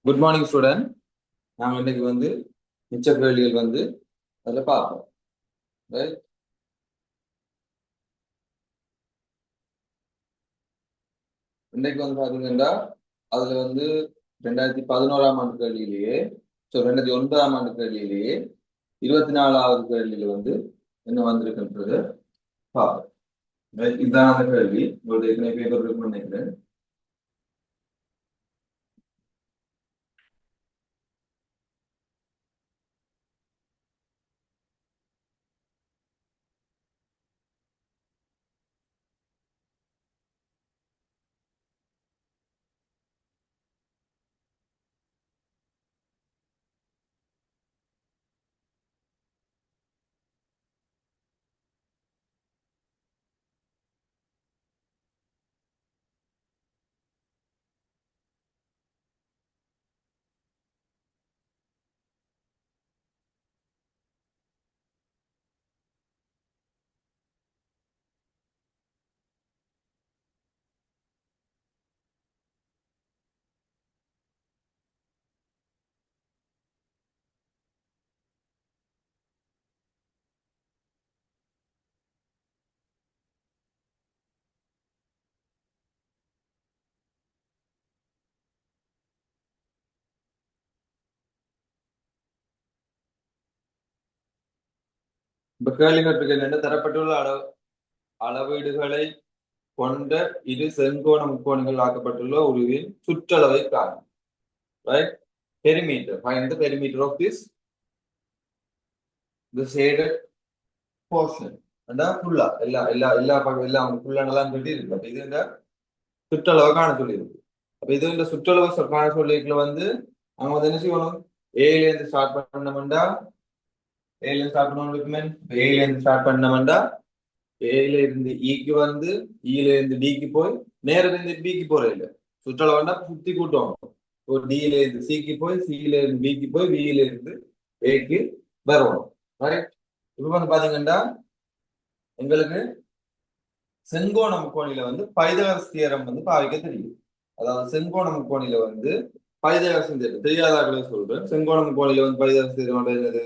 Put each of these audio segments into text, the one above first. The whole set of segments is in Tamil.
Good morning student. நாங்கள் இன்னைக்கு மிச்ச கேள்விகள் அதில் பார்ப்போம். ரைட், இன்னைக்கு பார்த்தீங்கன்னா அதில் 2011ஆம் ஆண்டு கேள்வியிலேயே 2009ஆம் ஆண்டு கேள்வியிலேயே 24வது கேள்வியில என்ன வந்திருக்குன்றது பார்ப்போம். ரைட், இதுதான் அந்த கேள்வி. உங்களுடைய ஏற்கனவே பேப்பர் இருக்குன்னு நினைக்கிறேன். இப்ப கேள்விகளுக்கு என்னென்ன தரப்பட்டுள்ள அளவீடுகளை கொண்ட இரு செங்கோண முக்கோணங்கள் ஆக்கப்பட்டுள்ள உருவின் சுற்றளவை காணும். Right, perimeter. Find the perimeter of the shaded portion. ஃபுல்லா எல்லா பக்கம் எல்லாம் ஃபுல்லானலாம் சொல்லி இருக்கு. அப்ப இது இந்த சுற்றளவை காண சொல்லி இருக்கு. அப்ப இது இந்த சுற்றளவை காண சொல்லிருக்கல அவங்க என்ன செய்யணும்? ஏல இருந்து ஸ்டார்ட் பண்ணோம்டா ஏல ஸ்டார்ட் பண்ணோம்டா ஏல இருந்து ஈக்கு ஈல இருந்து டிக்கு போய் நேரம் இருந்து பிக்கு போற இல்ல சுற்றளவுண்டா சுத்தி கூட்டம். ஒரு டில இருந்து சிக்கு போய் சில இருந்து பிக்கு போய் வில இருந்து ஏக்கு வரணும். ரைட், இப்ப பாத்தீங்கன்னா எங்களுக்கு செங்கோண முக்கோணியில பைதகரஸ் தியரம் பாவிக்க தெரியும். அதாவது செங்கோண முக்கோணியில பைதகரஸ் தியரம் தெரியாதாக்களே சொல்றேன். செங்கோண முக்கோணியில பைதகரஸ் தியரம் என்னது?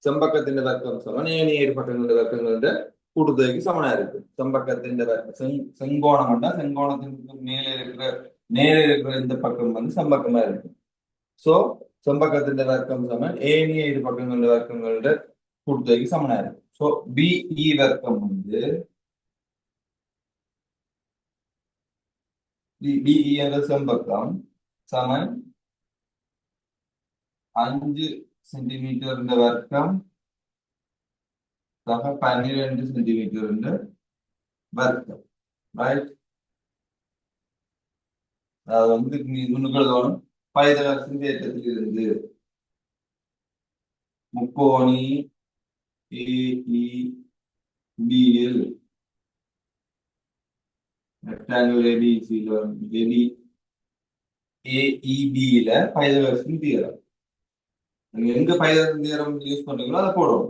செம்பக்கத்தின் வர்க்கம் சமன் ஏனைய பக்கங்களின் வர்க்கங்கள கூட்டுத்தொகைக்கு சமனா இருக்கு. செம்பக்கத்தின் வர்க்கம் செங்கோணம்னா செங்கோணத்தின் மேலே இருக்கிற இந்த பக்கம் செம்பக்கமா இருக்கு. சோ செம்பக்கத்தின் வர்க்கம் சமன் ஏனைய இரு பக்கங்களின் வர்க்கங்களோட கூட்டுத்தொகைக்கு சமனா இருக்கு. சோ பிஇ வர்க்கம் பிஇ என்ற செம்பக்கம் சமன் 5 சென்டிமீட்டர் வர்க்கம் 12 சென்டிமீட்டர் வர்க்கம். ரைட், அது முன்னுக்கு பைதகரசின் தேற்றத்தில் இருந்து முக்கோணி ஏஇபியில் ரெக்டாங்கிள் ஏஇபியில பைதகரசின் தியரம் நீங்க எங்க பைதகரசின் தியரம் யூஸ் பண்றீங்களோ அதை போடுவோம்.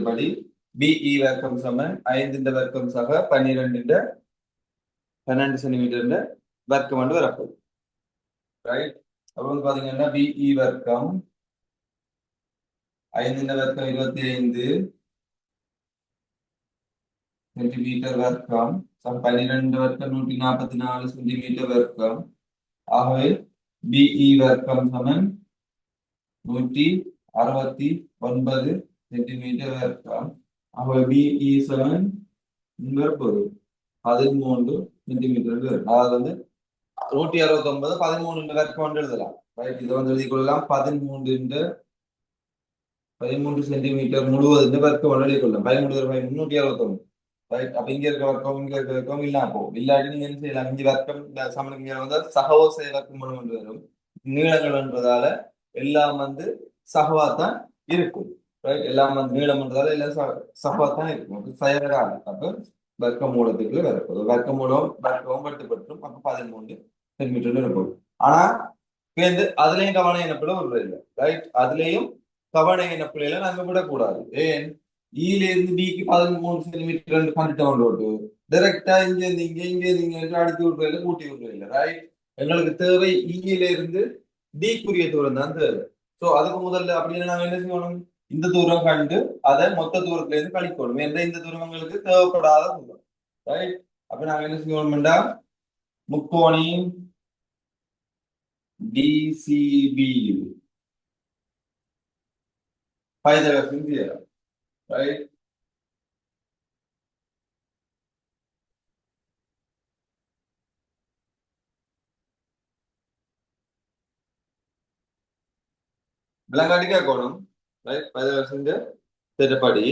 படி பிஇ வர்க்கம் சமன் 5 வர்க்கம் சக 12 சென்டிமீட்டர் வர்க்கம் வரப்போகுது. ரைட், அப்ப பாத்தீங்கன்னா பிஇ வர்க்கம் 5 வர்க்கம் 25 சென்டிமீட்டர் வர்க்கம் 12 வர்க்கம் 144 சென்டிமீட்டர் வர்க்கம். ஆகவே பிஇ வர்க்கம் சமன் 169 சென்டிமீட்டர் வர்க்கம். ஆகவே பிஇ சமன் 13 சென்டிமீட்டர். அதாவது 169 13 வர்க்கம் எழுதலாம். ரைட், இதை எழுதிக் கொள்ளலாம். 13 சென்டிமீட்டர் முழுவதும் வர்க்கம் எழுதிக் கொள்ளலாம். 13 ரைட், அப்ப இங்க இருக்க வர்க்கம் இல்லாம போகும். இல்லாட்டி நீங்க என்ன செய்யலாம்? இங்க வர்க்கம் சமனுக்கு சகவோசை வர்க்கம் வரும். நீளங்கள் என்பதால எல்லாம் சகவாத்தான் இருக்கும். ரைட், எல்லாம் நீளம்ன்றதால எல்லாம் சகவாத்தான் இருக்கும். செயலாக அப்ப வர்க்க மூலத்துக்குள்ள வரப்போகுது. வர்க்க மூலம் வர்க்கம் வெட்டுப்பட்டும் அப்ப 13 சென்டிமீட்டர் இருக்கும். ஆனா அதுலயும் கவனம் என்ன பிள்ளை ஒரு இல்லை. ரைட், அதுலயும் கவன இன பிள்ளைகளை நாங்க விடக்கூடாது. ஏன்? ஈல இருந்து பிக்கு 13 சென்டிமீட்டர் கண்டுட்டு கொண்டு டைரக்டா இங்க இருந்து இங்க அடிச்சு விடுறதுல கூட்டி விடுறதில்ல ரைட். எங்களுக்கு தேவை ஈல இருந்து டிக்குரிய தூரம் தான் தேவை. சோ அதுக்கு முதல்ல அப்படின்னு நாங்க என்ன செய்யணும், இந்த தூரம் கண்டு அதை மொத்த தூரத்துல இருந்து கழிக்கணும். எந்த இந்த தூரம் எங்களுக்கு தேவைப்படாத தூரம் ரைட். அப்ப நாங்க என்ன செய்யணும்டா, முக்கோணி டிசிபி பைதகத்தின் தியரம் ரைட். விலங்காட்டி கேட்கணும் ரைட். பைதகத்தின் தேற்றப்படி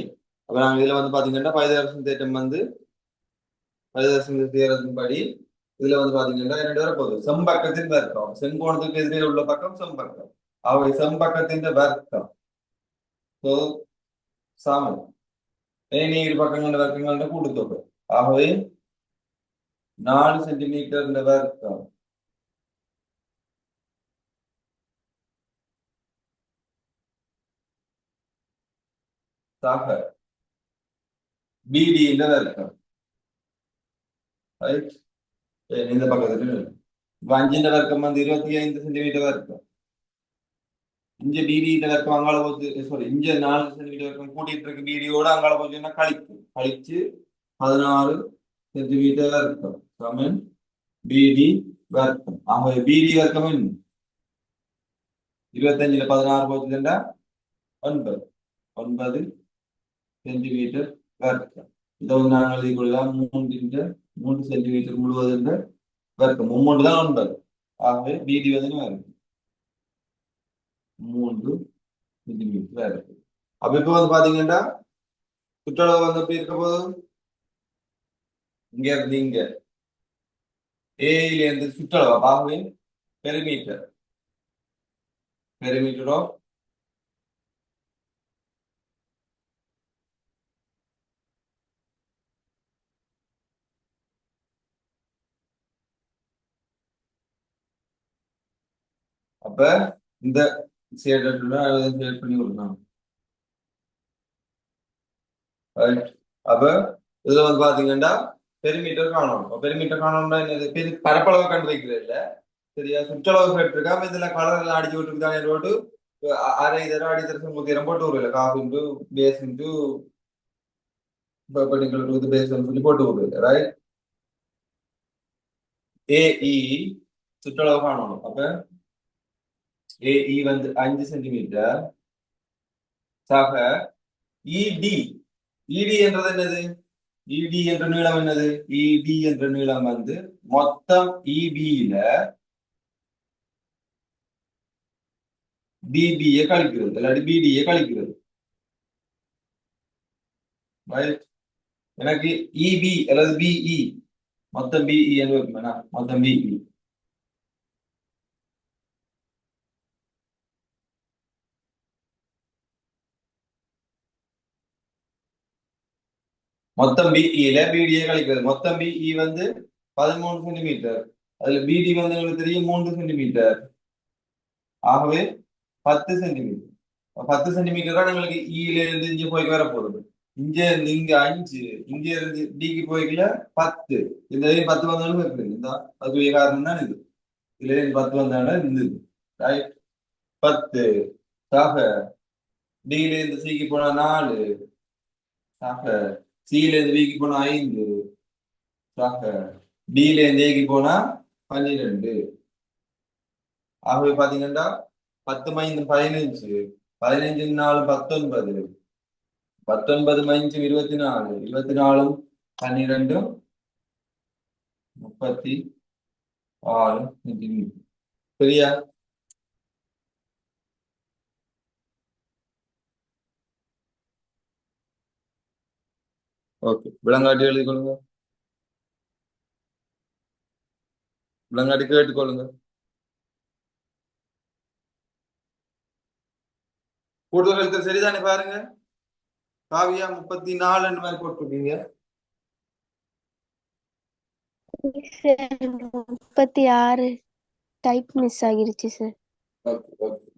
அப்ப நாங்க இதுல வந்து பாத்தீங்கன்னா பைதகத்தின் தேற்றம் வந்து பைதகத்தின் தியரத்தின் படி இதுல வந்து பாத்தீங்கன்னா இரண்டு வரை போகுது. செம்பக்கத்தின் வர்க்கம், செங்கோணத்துக்கு எதிரே உள்ள பக்கம் செம்பக்கம், அவை செம்பக்கத்தின் வர்க்கம் ஸோ சமம் ஏனைய இரு பக்கங்களோட வர்க்கங்களோட கூட்டுத்தொகை. ஆகவே 4 சென்டிமீட்டர் வர்க்கம் சக பிடி வர்க்கம் ரைட். இந்த பக்கத்துல இப்ப 5 வர்க்கம் வந்து 25 சென்டிமீட்டர் வர்க்கம். இங்க பிடி வர்க்கம் அங்கால போச்சு, சாரி இங்க 4 சென்டிமீட்டர் வர்க்கம் கூட்டிட்டு இருக்கு பிடியோட அங்கால போச்சுன்னா கழிச்சு 16 சென்டிமீட்டர் வர்க்கம் சமன் பிடி வர்க்கம். ஆகவே பிடி வர்க்கம் என்ன, 25ல 16 போச்சுன்னா 9 சென்டிமீட்டர் வர்க்கம். இதை வந்து நாங்கள் எழுதி கொள்ளலாம் 3 சென்டிமீட்டர் முழுவதும் வர்க்கம். 3 தான் 9. ஆகவே பிடி வந்து வரும் 3 சென்டிமீட்டர் இருக்கு. அப்ப இப்ப வந்து பாத்தீங்கன்னா சுற்றளவு வந்து எப்படி இருக்க போது, இங்க இருந்து இங்க ஏல இருந்து சுற்றளவு ஆகவே பெரிமீட்டர் பெரிமீட்டரோ அப்ப இந்த ஷேட் பண்ணி கொடுக்கணும் ரைட். அப்ப இதுல வந்து பாத்தீங்கன்னா பெரிமீட்டர் காணணும். பெரிமீட்டர் காணணும்னா என்னது, பரப்பளவை கண்டு வைக்கிறது இல்ல சரியா, சுற்றளவு கேட்டிருக்காம இதுல கலர் எல்லாம் அடிச்சு விட்டுருக்காங்க போட்டு அரை தரம் அடி தரம் 100 போட்டு விடுறல half into base into perpendicular base சொல்லி போட்டு விடுறது ரைட். ஏஇ சுற்றளவு காணணும். அப்ப ஏஇ வந்து 5 சென்டிமீட்டர் சக இடி. இடி என்றது என்னது, இடி என்ற நீளம் என்னது, இடி என்ற நீளம் வந்து மொத்தம் இபியில டிபியை கழிக்கிறது இல்லாட்டி பிடியை கழிக்கிறது ரைட். எனக்கு இபி அல்லது பிஇ மொத்தம் பிஇ என்று இருக்குமா, மொத்தம் பிஇ மொத்தம் பிஇல பிடியை கழிக்கிறது. மொத்தம் பிஇ வந்து 13 சென்டிமீட்டர், அதுல பிடி வந்து உங்களுக்கு தெரியும் 3 சென்டிமீட்டர். ஆகவே 10 சென்டிமீட்டர். 10 சென்டிமீட்டர் தான் உங்களுக்கு ஈல இருந்து இங்க போய் வர போறது. இங்க இருந்து இங்க 5, இங்க இருந்து டிக்கு போய்க்கல 10. இந்த 10 வந்தாலும் இருக்குது இந்த அதுக்குரிய காரணம் தான் இது. இதுல இருந்து 10 வந்தாலும் இருந்தது ரைட். 10 சாக டில இருந்து சிக்கு போனா 4 சாக சில இருந்து விக்கு போனா 5 சாக டில இருந்து ஏக்கு போனா 12. ஆகவே பாத்தீங்கன்னா 10 மைந்து 15, 15 4 19, 19 மைஞ்சு 24, 24 12 36 சென்டிமீட்டர் சரியா. ஓகே, விலங்காட்டி எழுதி கொள்ளுங்க, விலங்காட்டி கேட்டுக்கொள்ளுங்க. கூடுதல் எழுத்து சரிதானே பாருங்க. காவியா 34 மாதிரி போட்டிருக்கீங்க. 36 டைப் மிஸ் ஆகிருச்சு சார். Okay okay.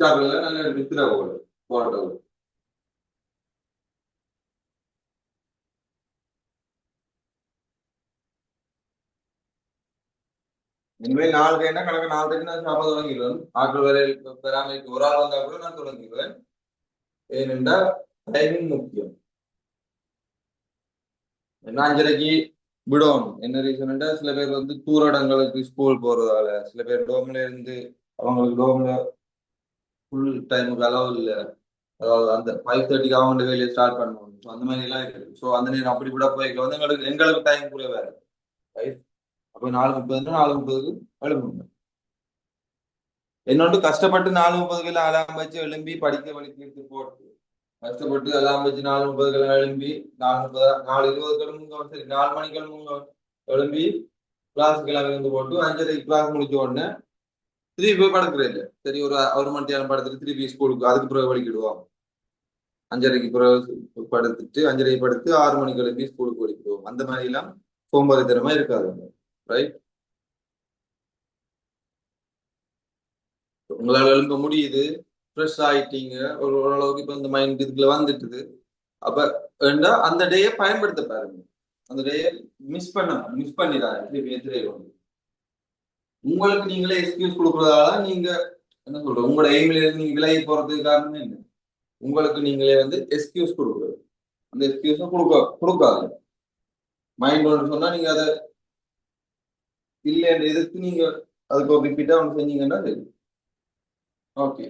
சாப்பிடல நல்ல வித்திர போகுது போட்டது. இனிமேல் 4 கணக்கு 4 நான் சாப்பிட தொடங்கிடுவேன். ஆட்கள் வேற பெறாமைக்கு ஒரு ஆள் வந்தா கூட நான் தொடங்கிடுவேன். ஏனென்றால் டைமிங் முக்கியம். என்ன 5:30 விடும். என்ன ரீசன்டா சில பேர் வந்து தூர இடங்களுக்கு ஸ்கூல் போறதால, சில பேர் டோம்ல இருந்து அவங்களுக்கு டோம்ல ஃபுல் டைமுக்கு அளவு இல்லை. அதாவது அந்த 5:30க்கு அவங்க வேலையை ஸ்டார்ட் பண்ணுவாங்க. ஸோ அந்த மாதிரி எல்லாம் இருக்கு. ஸோ அந்த நேரம் அப்படி கூட போய்க்க வந்து எங்களுக்கு டைம் கூட வேற. ரைட். அப்போ 4:30 4:30க்கு எழுப்புங்க. என்னோட கஷ்டப்பட்டு 4:30 அலாம் வச்சு எழும்பி படிக்க வலிக்கிறது போட்டு கஷ்டப்பட்டு அலாம் வச்சு 4:30 எழும்பி 4:30 4:20 கிளம்புங்க, சரி 4 மணிக்கு கிளம்புங்க, எழும்பி கிளாஸுக்கு எல்லாம் இருந்து போட்டு 5:30க்கு கிளாஸ் முடிச்ச உடனே திருப்பி போய் படுக்கிறது இல்லை. சரி ஒரு மணி நேரம் படுத்துட்டு திருப்பி ஸ்கூலுக்கு அதுக்கு பிறகு வலிக்கிடுவோம். 5:30க்கு பிறகு படுத்துட்டு 5:30 படுத்து 6 மணிக்கு எழுப்பி ஸ்கூலுக்கு வலிக்கிடுவோம். அந்த மாதிரி எல்லாம் சோம்பேறித்தனமா இருக்காது. ரைட். உங்களால எழும்ப முடியுது, ஃப்ரெஷ் ஆயிட்டீங்க, ஓரளவுக்கு இப்ப இந்த மைண்ட் இதுக்குள்ள வந்துட்டுது. அப்ப வேண்டா அந்த டேயை பயன்படுத்த பாருங்க. அந்த டேயை மிஸ் பண்ணிடாது. உங்களுக்கு நீங்களே எக்ஸ்கியூஸ் கொடுக்கறதால நீங்க என்ன சொல்ற உங்களோட எய்ம்ல இருந்து நீங்க விலகி போறதுக்கு காரணம் என்ன? உங்களுக்கு நீங்களே வந்து எக்ஸ்கியூஸ் கொடுக்குறது. அந்த எக்ஸ்கியூஸும் கொடுக்காது. மைண்ட் ஒன்று சொன்னா நீங்க அதை இல்லைன்னு எதிர்த்து நீங்க அதுக்கு ஒரு ரிப்பீட்டா ஒன்று செஞ்சீங்கன்னா சரி. ஓகே.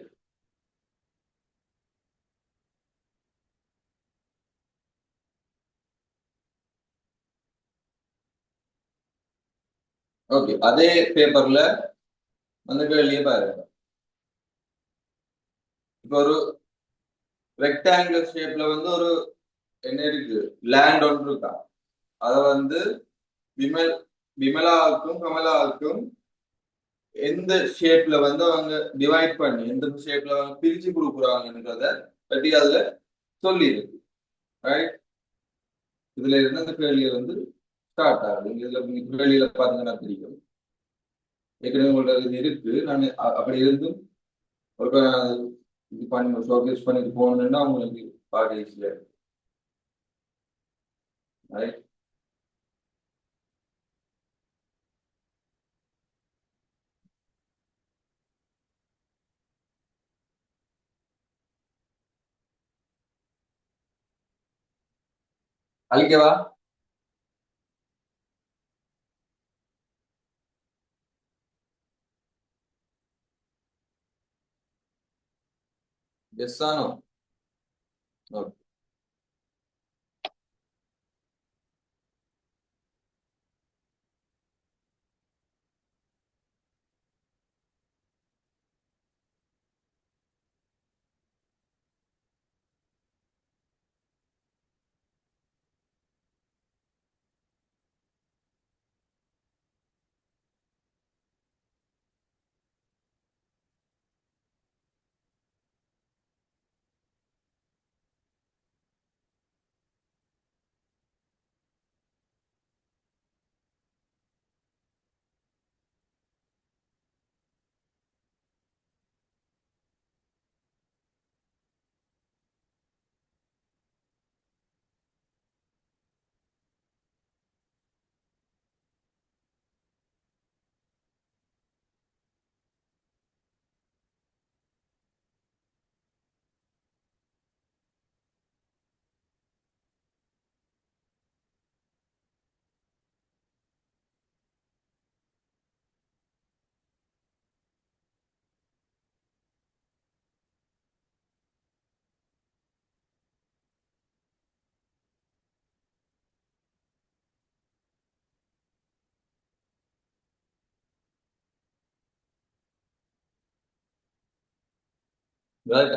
ஓகே, அதே பேப்பர்ல அந்த கேள்வியே பாருங்க. இப்போ ஒரு ரெக்டாங்குலர் ஷேப்ல வந்து ஒரு என்ன இருக்கு, லேண்ட் ஒன்று இருக்கா. அதை வந்து விமல் விமலாவுக்கும் கமலாவுக்கும் எந்த ஷேப்ல வந்து அவங்க டிவைட் பண்ணி எந்த ஷேப்ல அவங்க பிரிச்சு கொடுக்குறாங்கன்றத பற்றி அதுல சொல்லி இருக்கு. ரைட். இதுல இருந்து அந்த கேள்வியை வந்து ஸ்டார்ட் ஆகுது. இதுல நீங்க கேள்வியில பாத்தீங்கன்னா தெரியும். ஏற்கனவே உங்கள்ட்ட இது இருக்கு. நான் அப்படி இருந்தும் ஒரு இது பண்ணி ஷோகேஸ் பண்ணிட்டு போகணும்னா அவங்களுக்கு பாடி ஈஸியா இருக்கு. ரைட். அழிக்கவா? எஸ் ஆனோ? ஓகே.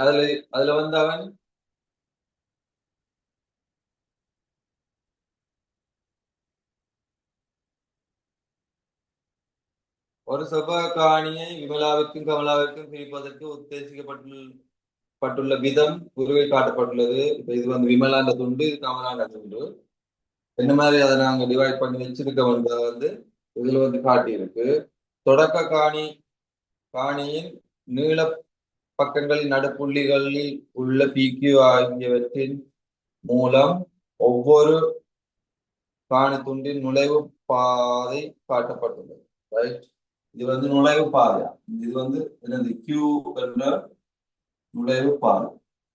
அதுல அதுல வந்து அவன் ஒரு சபா காணியை விமலாவிற்கும் கமலாவிற்கும் பிரிப்பதற்கு உத்தேசிக்கப்பட்டுள்ள விதம் குருவை காட்டப்பட்டுள்ளது. இப்ப இது வந்து விமலாண்ட துண்டு, இது கமலாண்ட துண்டு. என்ன மாதிரி அதை நாங்க டிவைட் பண்ணி வச்சிருக்கோம்ன்றத வந்து இதுல வந்து காட்டி இருக்கு. தொடக்க காணியின் நீள பக்கங்களின் நடுப்புள்ளிகளில் உள்ள PQ ஆகியவற்றின் மூலம் ஒவ்வொரு காணி துண்டின் நுழைவு பாதை காட்டப்பட்டுள்ளது. ரைட், இது வந்து நுழைவு பாதை. இது வந்து என்னது Q என்ற நுழைவு பாதை.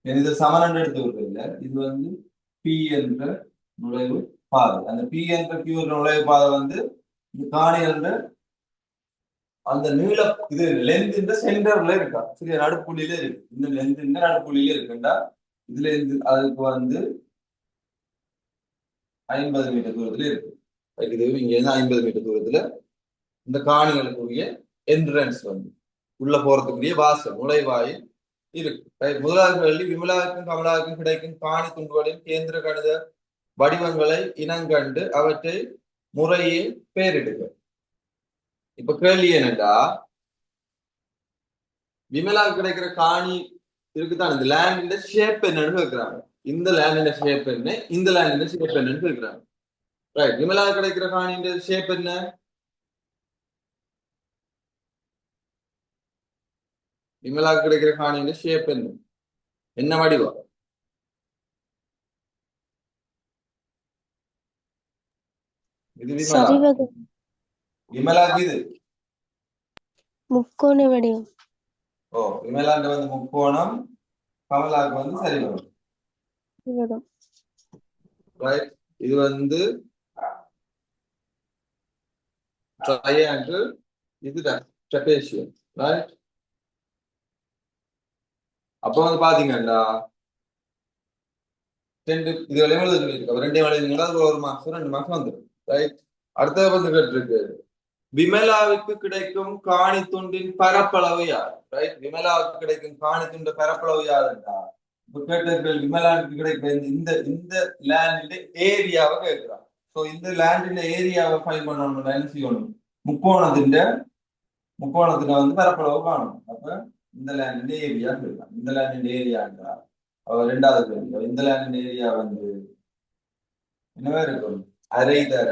இது சமன் எடுத்து இல்லை, இது வந்து P என்ற நுழைவு பாதை. அந்த P என்ற Q என்ற நுழைவு பாதை வந்து இந்த காணி என்ற அந்த நீளம் இது லென்த் இந்த சென்டர்ல இருக்கா, சரியா, நடுப்புள்ளியில இருக்கு. இந்த லென்த் இந்த நடுப்புள்ளியில இருக்குண்டா இதுல இருந்து அதுக்கு வந்து 50 மீட்டர் தூரத்துல இருக்கு. இது இங்க இருந்து 50 மீட்டர் தூரத்துல இந்த காணிகளுக்குரிய என்ட்ரன்ஸ் வந்து உள்ள போறதுக்குரிய வாசல் நுழைவாயில் இருக்கு. முதலாவது கேள்வி, விமலாவுக்கும் கமலாவுக்கும் கிடைக்கும் காணி துண்டுகளின் கேந்திர கணித வடிவங்களை இனங்கண்டு அவற்றை முறையே பெயரிடுக. இப்ப கேள்வி என்னண்டா, விமலாவுக்கு கிடைக்கிற காணி இருக்குதான், இந்த லேண்ட் ஷேப் என்னன்னு கேட்கிறாங்க. இந்த லேண்ட் ஷேப் என்ன, இந்த லேண்ட் ஷேப் என்னன்னு கேட்கிறாங்க. ரைட், விமலாவுக்கு கிடைக்கிற காணியின் ஷேப் என்ன? விமலாவுக்கு கிடைக்கிற காணியின் ஷேப் என்ன, என்ன வடிவம்? இது விமலா. சரிவகம். விமலாக்கு இது முக்கோண வடிவம். ஓ, விமலாண்ட வந்து முக்கோணம், கமலாக்கு வந்து சரிவகம். சரிவகம். ரைட், இது வந்து ட்ரையாங்கிள், இதுதான் ட்ரெபேசியம். ரைட், அப்ப வந்து பாத்தீங்கன்னா ரெண்டு இது எழுத சொல்லியிருக்கு. ரெண்டே எழுதிங்கன்னா ஒரு மார்க்ஸ் 2 மார்க்ஸ் வந்துடும். ரைட், அடுத்த வந்து கேட்டிருக்கு, விமலாவுக்கு கிடைக்கும் காணி துண்டின் பரப்பளவு யார்? ரைட், விமலாவுக்கு கிடைக்கும் காணி துண்டு பரப்பளவு யாருன்றா இப்ப கேட்டிருக்க விமலாவுக்கு கிடைக்கிற இந்த இந்த லேண்ட் ஏரியாவை கேட்கிறான். ஸோ இந்த லேண்டின் ஏரியாவை ஃபைன் பண்ணணும்னா என்ன செய்யணும், முக்கோணத்தின் வந்து பரப்பளவு காணும். அப்ப இந்த லேண்டின் ஏரியா கேட்கலாம். இந்த லேண்டின் ஏரியான்றா ரெண்டாவது கேள்வி, இந்த லேண்டின் ஏரியா வந்து என்னவா இருக்கும், அரை தர.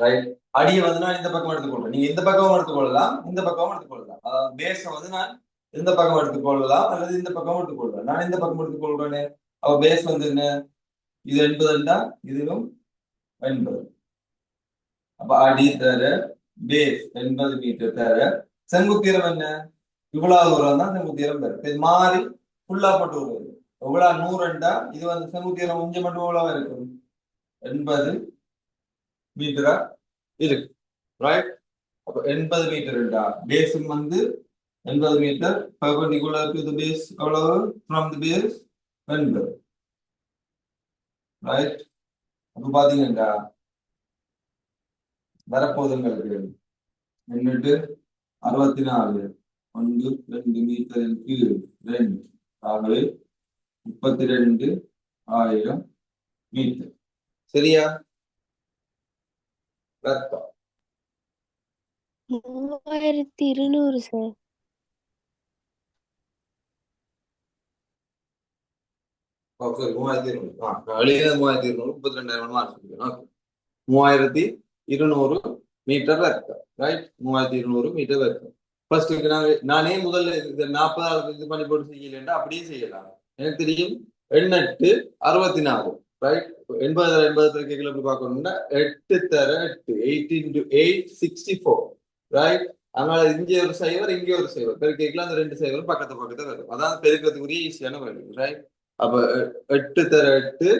ரைட், அடியை வந்து நான் இந்த பக்கம் எடுத்துக்கொள்றேன், நீங்க இந்த பக்கமும் எடுத்துக்கொள்ளலாம், இந்த பக்கமும் எடுத்துக்கொள்ளலாம். அதாவது பேஸை வந்து நான் இந்த பக்கம் எடுத்துக்கொள்ளலாம் அல்லது இந்த பக்கம் எடுத்துக்கொள்றேன். நான் இந்த பக்கம் எடுத்துக்கொள்றேனே, அவ பேஸ் வந்து என்ன, இது 80 இதுவும் 80. அப்ப அடி தர பேஸ் 80 மீட்டர் தர செங்குத்தீரம் என்ன, இவ்வளவு தூரம் தான் செங்குத்தீரம் தரும். இது மாறி ஃபுல்லா போட்டு வருவது எவ்வளவு 100 இது வந்து செங்குத்தீரம் கொஞ்சம் மட்டும் எவ்வளவு இருக்கும், 80 மீட்டரா இருக்கு. ரைட், அப்ப 80 மீட்டர் பேஸும் வந்து 80 metre, perpendicular to the base எவ்வளவு, from the base 80. ரைட், அப்ப பாத்தீங்கன்னா வரப்போதுங்களுக்கு என்னட்டு 64 1 2 மீட்டரின் கீழ் 2 ஆகவே 32,000 மீட்டர். சரியா? 3200 சார். சரி, 3200 32,000 மார்க். 3200 மீட்டர் ரத்தம். ரைட், 3200 மீட்டர் ரத்தம். ஃபர்ஸ்ட் நானே முதல்ல இந்த 40 இது பண்ணி போட்டு செய்யலன்னா அப்படியே செய்யலாம். எனக்கு தெரியும் 8 64. ரைட், 80 கிலோ எப்படி பார்க்கணும்னா 8 தர 8 8 into 8 64. ரைட், அதனால இங்கே ஒரு சைவர் இங்கே ஒரு சைவர் பெருக்கலாம், அந்த 2 சைவரும் பக்கத்து பக்கத்துல வரும். அதான் பெருக்கிறதுக்குரிய ஈஸியான வழி. ரைட், அப்ப 8 தர 8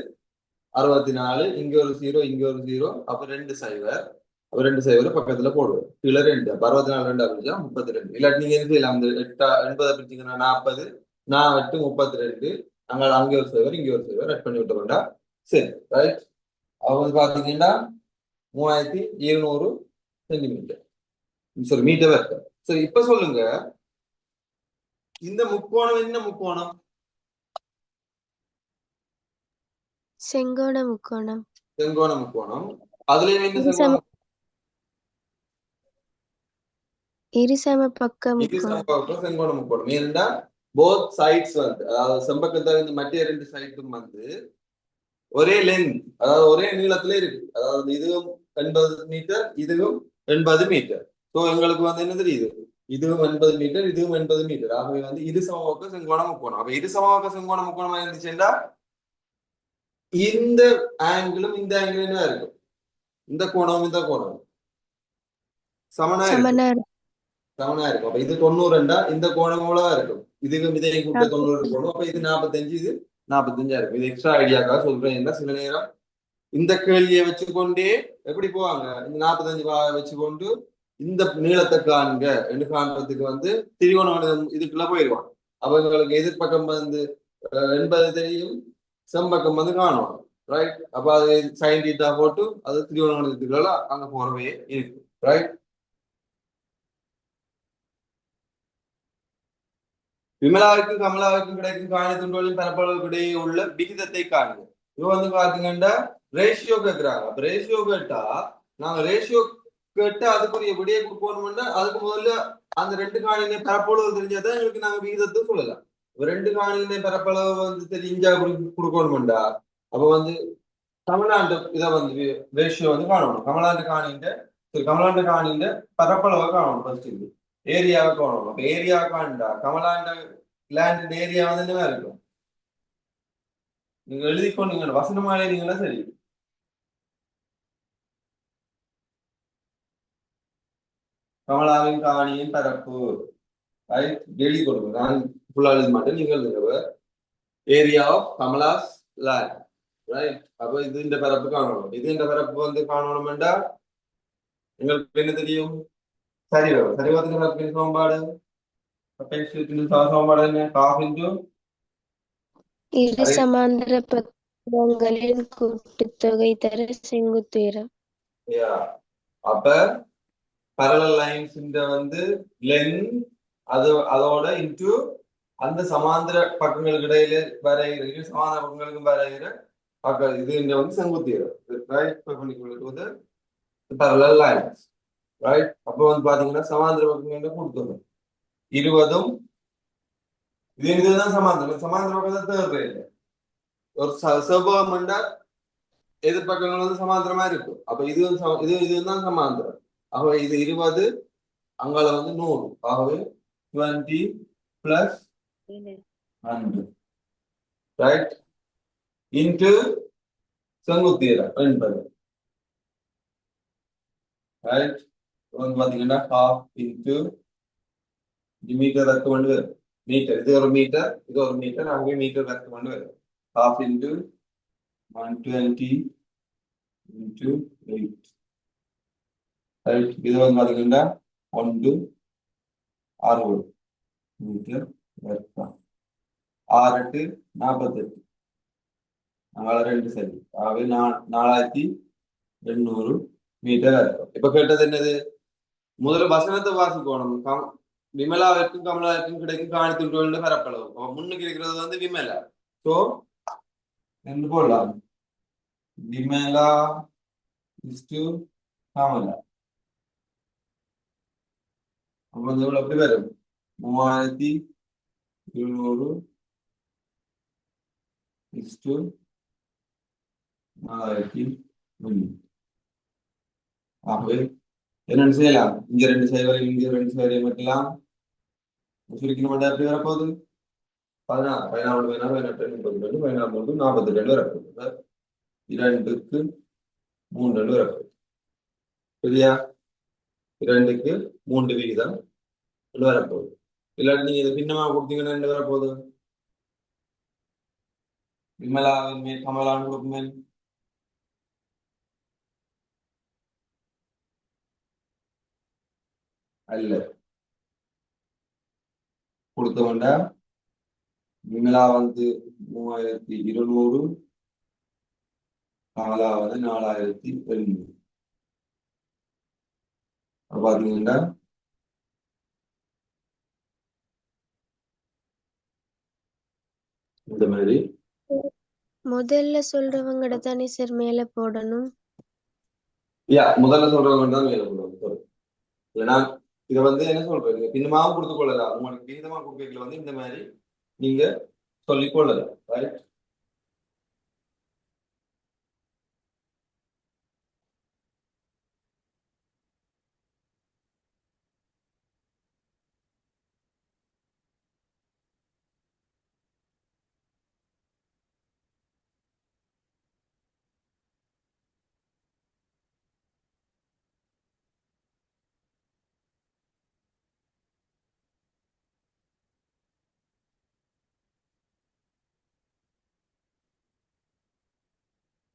64, இங்க ஒரு 0 இங்க ஒரு 0, அப்ப 2 சைவர், அப்ப 2 சைவர் பக்கத்துல போடுவோம். கீழே 2 அப்ப 64 2 அப்படின்னா 32. இல்லாட்டி நீங்க என்ன செய்யலாம், அந்த 80 பிடிச்சிங்கன்னா 40 நான் 8 32, அங்க ஒரு சைவர் இங்க ஒரு சைவர் ரெட் பண்ணி விட்டு வேண்டாம். சரி, ரைட், அவங்க பாத்தீங்கன்னா 3200 சென்டிமீட்டர், சரி மீட்டர் இருக்கு. சரி, இப்ப சொல்லுங்க, இந்த முக்கோணம் என்ன முக்கோணம்? செங்கோண முக்கோணம். செங்கோண முக்கோணம். அதுலயும் என்ன செங்கோணம்? இருசம பக்க செங்கோண முக்கோணம். ஏன்னா போத் சைட்ஸ் வந்து, அதாவது செம்பக்கத்துல இந்த மற்ற 2 சைட்டும் வந்து ஒரே லென்த், அதாவது ஒரே நீளத்துல இருக்கு. அதாவது இதுவும் 80 மீட்டர், இதுவும் 80 மீட்டர். ஸோ எங்களுக்கு வந்து என்ன தெரியுது, இதுவும் 80 மீட்டர், இதுவும் 80 மீட்டர். ஆகவே வந்து இரு சமபக்க செங்கோண முக்கோணம். அப்ப இரு சமபக்க செங்கோண முக்கோணமா இருந்துச்சுன்னா இந்த ஆங்கிளும் இந்த ஆங்கிளும் என்ன இருக்கும்? இந்த கோணம் இந்த கோணம் சமனா இருக்கும். சமனா இருக்கு. சமனா இருக்கும். அப்ப இது 90 இந்த கோணம் எவ்வளவா இருக்கும்? இதுக்கும் இதையும் கூட்ட 90 இருக்கணும். அப்ப இது 45, இது 45 இருக்கும். இது எக்ஸ்ட்ரா ஐடியாக்காக சொல்றேன். என்ன சில நேரம் இந்த கேள்வியை வச்சுக்கொண்டே எப்படி போவாங்க, இந்த 45 வச்சுக்கொண்டு இந்த நீளத்தை காண்க என்று காண்றதுக்கு வந்து திரிகோணம் இதுக்குள்ள போயிடுவாங்க. அவங்களுக்கு எதிர்பக்கம் வந்து 80 தெரியும், செம்பக்கம் வந்து காணும். ரைட். அப்ப அது சைன் டீட்டா போட்டு அது திரிகோணத்துக்குள்ள அங்க போறவே இருக்கு. ரைட். விமலாவுக்கும் கமலாவுக்கும் கிடைக்கும் காணி துண்டுகளின் பரப்பளவுக்கு இடையே உள்ள விகிதத்தை காணுங்க. இது வந்து பாத்தீங்கன்னா ரேஷியோ கேட்கிறாங்க. அப்ப ரேஷியோ கேட்டா நாங்க ரேஷியோ கேட்டு அதுக்குரிய விடையை கொடுக்கணும்னா அதுக்கு முதல்ல அந்த ரெண்டு காணியினை பரப்பளவு தெரிஞ்சாதான் எங்களுக்கு நாங்க விகிதத்தை சொல்லலாம். ரெண்டு காணியினை பரப்பளவு வந்து தெரிஞ்சா கொடுக்கணும்டா அப்ப வந்து தமிழ்நாட்டு இதை வந்து ரேஷியோ வந்து காணணும். கமலாண்டு காணின்ற பரப்பளவை காணணும். ஃபர்ஸ்ட் இது ஏரியாவை காணணும். அப்ப ஏரியா காண்டா கமலாண்ட லேண்ட் ஏரியா வந்து என்னவா இருக்கும்? நீங்க எழுதிக்கொண்டீங்க வசனமா எழுதிங்களா? சரி. கமலாவின் காணியின் பரப்பு எழுதி கொடுங்க. நான் ஃபுல்லா எழுத மாட்டேன், நீங்க எழுதுங்க. Area of Kamala's land. Right. அப்ப இது இந்த பரப்பு காணணும். இது இந்த பரப்பு வந்து காணணும்டா எங்களுக்கு என்ன தெரியும்? சரிவரம். சரிவரத்துக்கு பரப்பு சமன்பாடு சமன்பாடு என்ன? காஃப் இன்டு இரு சமாந்தர பக்கங்களின் கூட்டுத்தொகை தர செங்குத்துயரம். அப்ப parallel lines வந்து லென்த் அது அதோட இன்டு அந்த சமாந்தர பக்கங்களுக்கு இடையில வரைகிற சமாந்தர பக்கங்களுக்கும் வரைகிற பக்கம் இது இங்க வந்து செங்குத்துயரம். ரைட். வந்து parallel lines. ரைட். அப்ப வந்து பாத்தீங்கன்னா சமாந்தர பக்கங்கள் கொடுத்துருங்க 20. இதுதான் சமாந்தரம். சமாந்தர பக்கம் தேவை இல்லை. ஒரு செவ்வகம் எதிர்பக்கங்கள் வந்து சமாந்தரமா இருக்கும். அப்ப இதுதான் சமாந்தரம். ஆகவே இது 20, அங்கால வந்து 100. ஆகவே 20 பிளஸ் 100 ரைட் இன்டு செங்குத்தீரம் என்பது ரைட். வந்து பாத்தீங்கன்னா half இன்டு மீட்டர் ரெக்கமெண்ட் வரும். மீட்டர் இது ஒரு மீட்டர், இது ஒரு மீட்டர். ஆகவே மீட்டர் ரெக்கமெண்ட் வரும். half into 120 into 8 right. இது வந்து பாத்தீங்கன்னா 1 60 மீட்டர் வெப்பம். 6 8 48 அங்கால 2 சரி. ஆகவே 4800 மீட்டர் இருக்கும். இப்ப கேட்டது என்னது? முதல்ல வசனத்தை வாசிக்கணும். விமலாவிற்கும் கமலாவிற்கும் கிடைக்கும் காணி துண்டுகள் பரப்பளவு. அப்ப முன்னுக்கு இருக்கிறது வந்து விமலா. சோ என்று போடலாம். Vimala is to Kamala. அப்ப வந்து எப்படி வரும்? 3200 இஸ் டு 4100. ஆகவே என்னென்னு செய்யலாம்? இங்க 2 சைவரையும் இங்க 2 சைவரையும் வைக்கலாம். சுருக்கின மட்டும் எப்படி வரப்போகுது? 16 16 16 18 32 16 42 வரப்போகுது. 2க்கு 3 வரப்போகுது. சரியா? 2க்கு 3 விகிதம் வரப்போகுது. இல்லாட்டி நீங்க இதை பின்னமா கொடுத்தீங்கன்னா என்ன வரப்போகுது? விமலாவின் மேல் கமலான் கொடுக்குமேல் அல்ல கொடுத்த வேண்டாம். விமலா வந்து 3200, கமலா வந்து 4800. பாத்தீங்கன்னா இந்த மாதிரி முதல்ல சொல்றவங்கட தானே சார் மேல போடணும். முதல்ல சொல்றவங்க தான் மேல போடுவாங்க. ஏன்னா இதை வந்து என்ன சொல்றது, நீங்க பின்னமாவும் கொடுத்து கொள்ளலாம். உங்களுக்கு விகிதமா கொடுக்கல வந்து இந்த மாதிரி நீங்க சொல்லிக் கொள்ளலாம். ரைட்.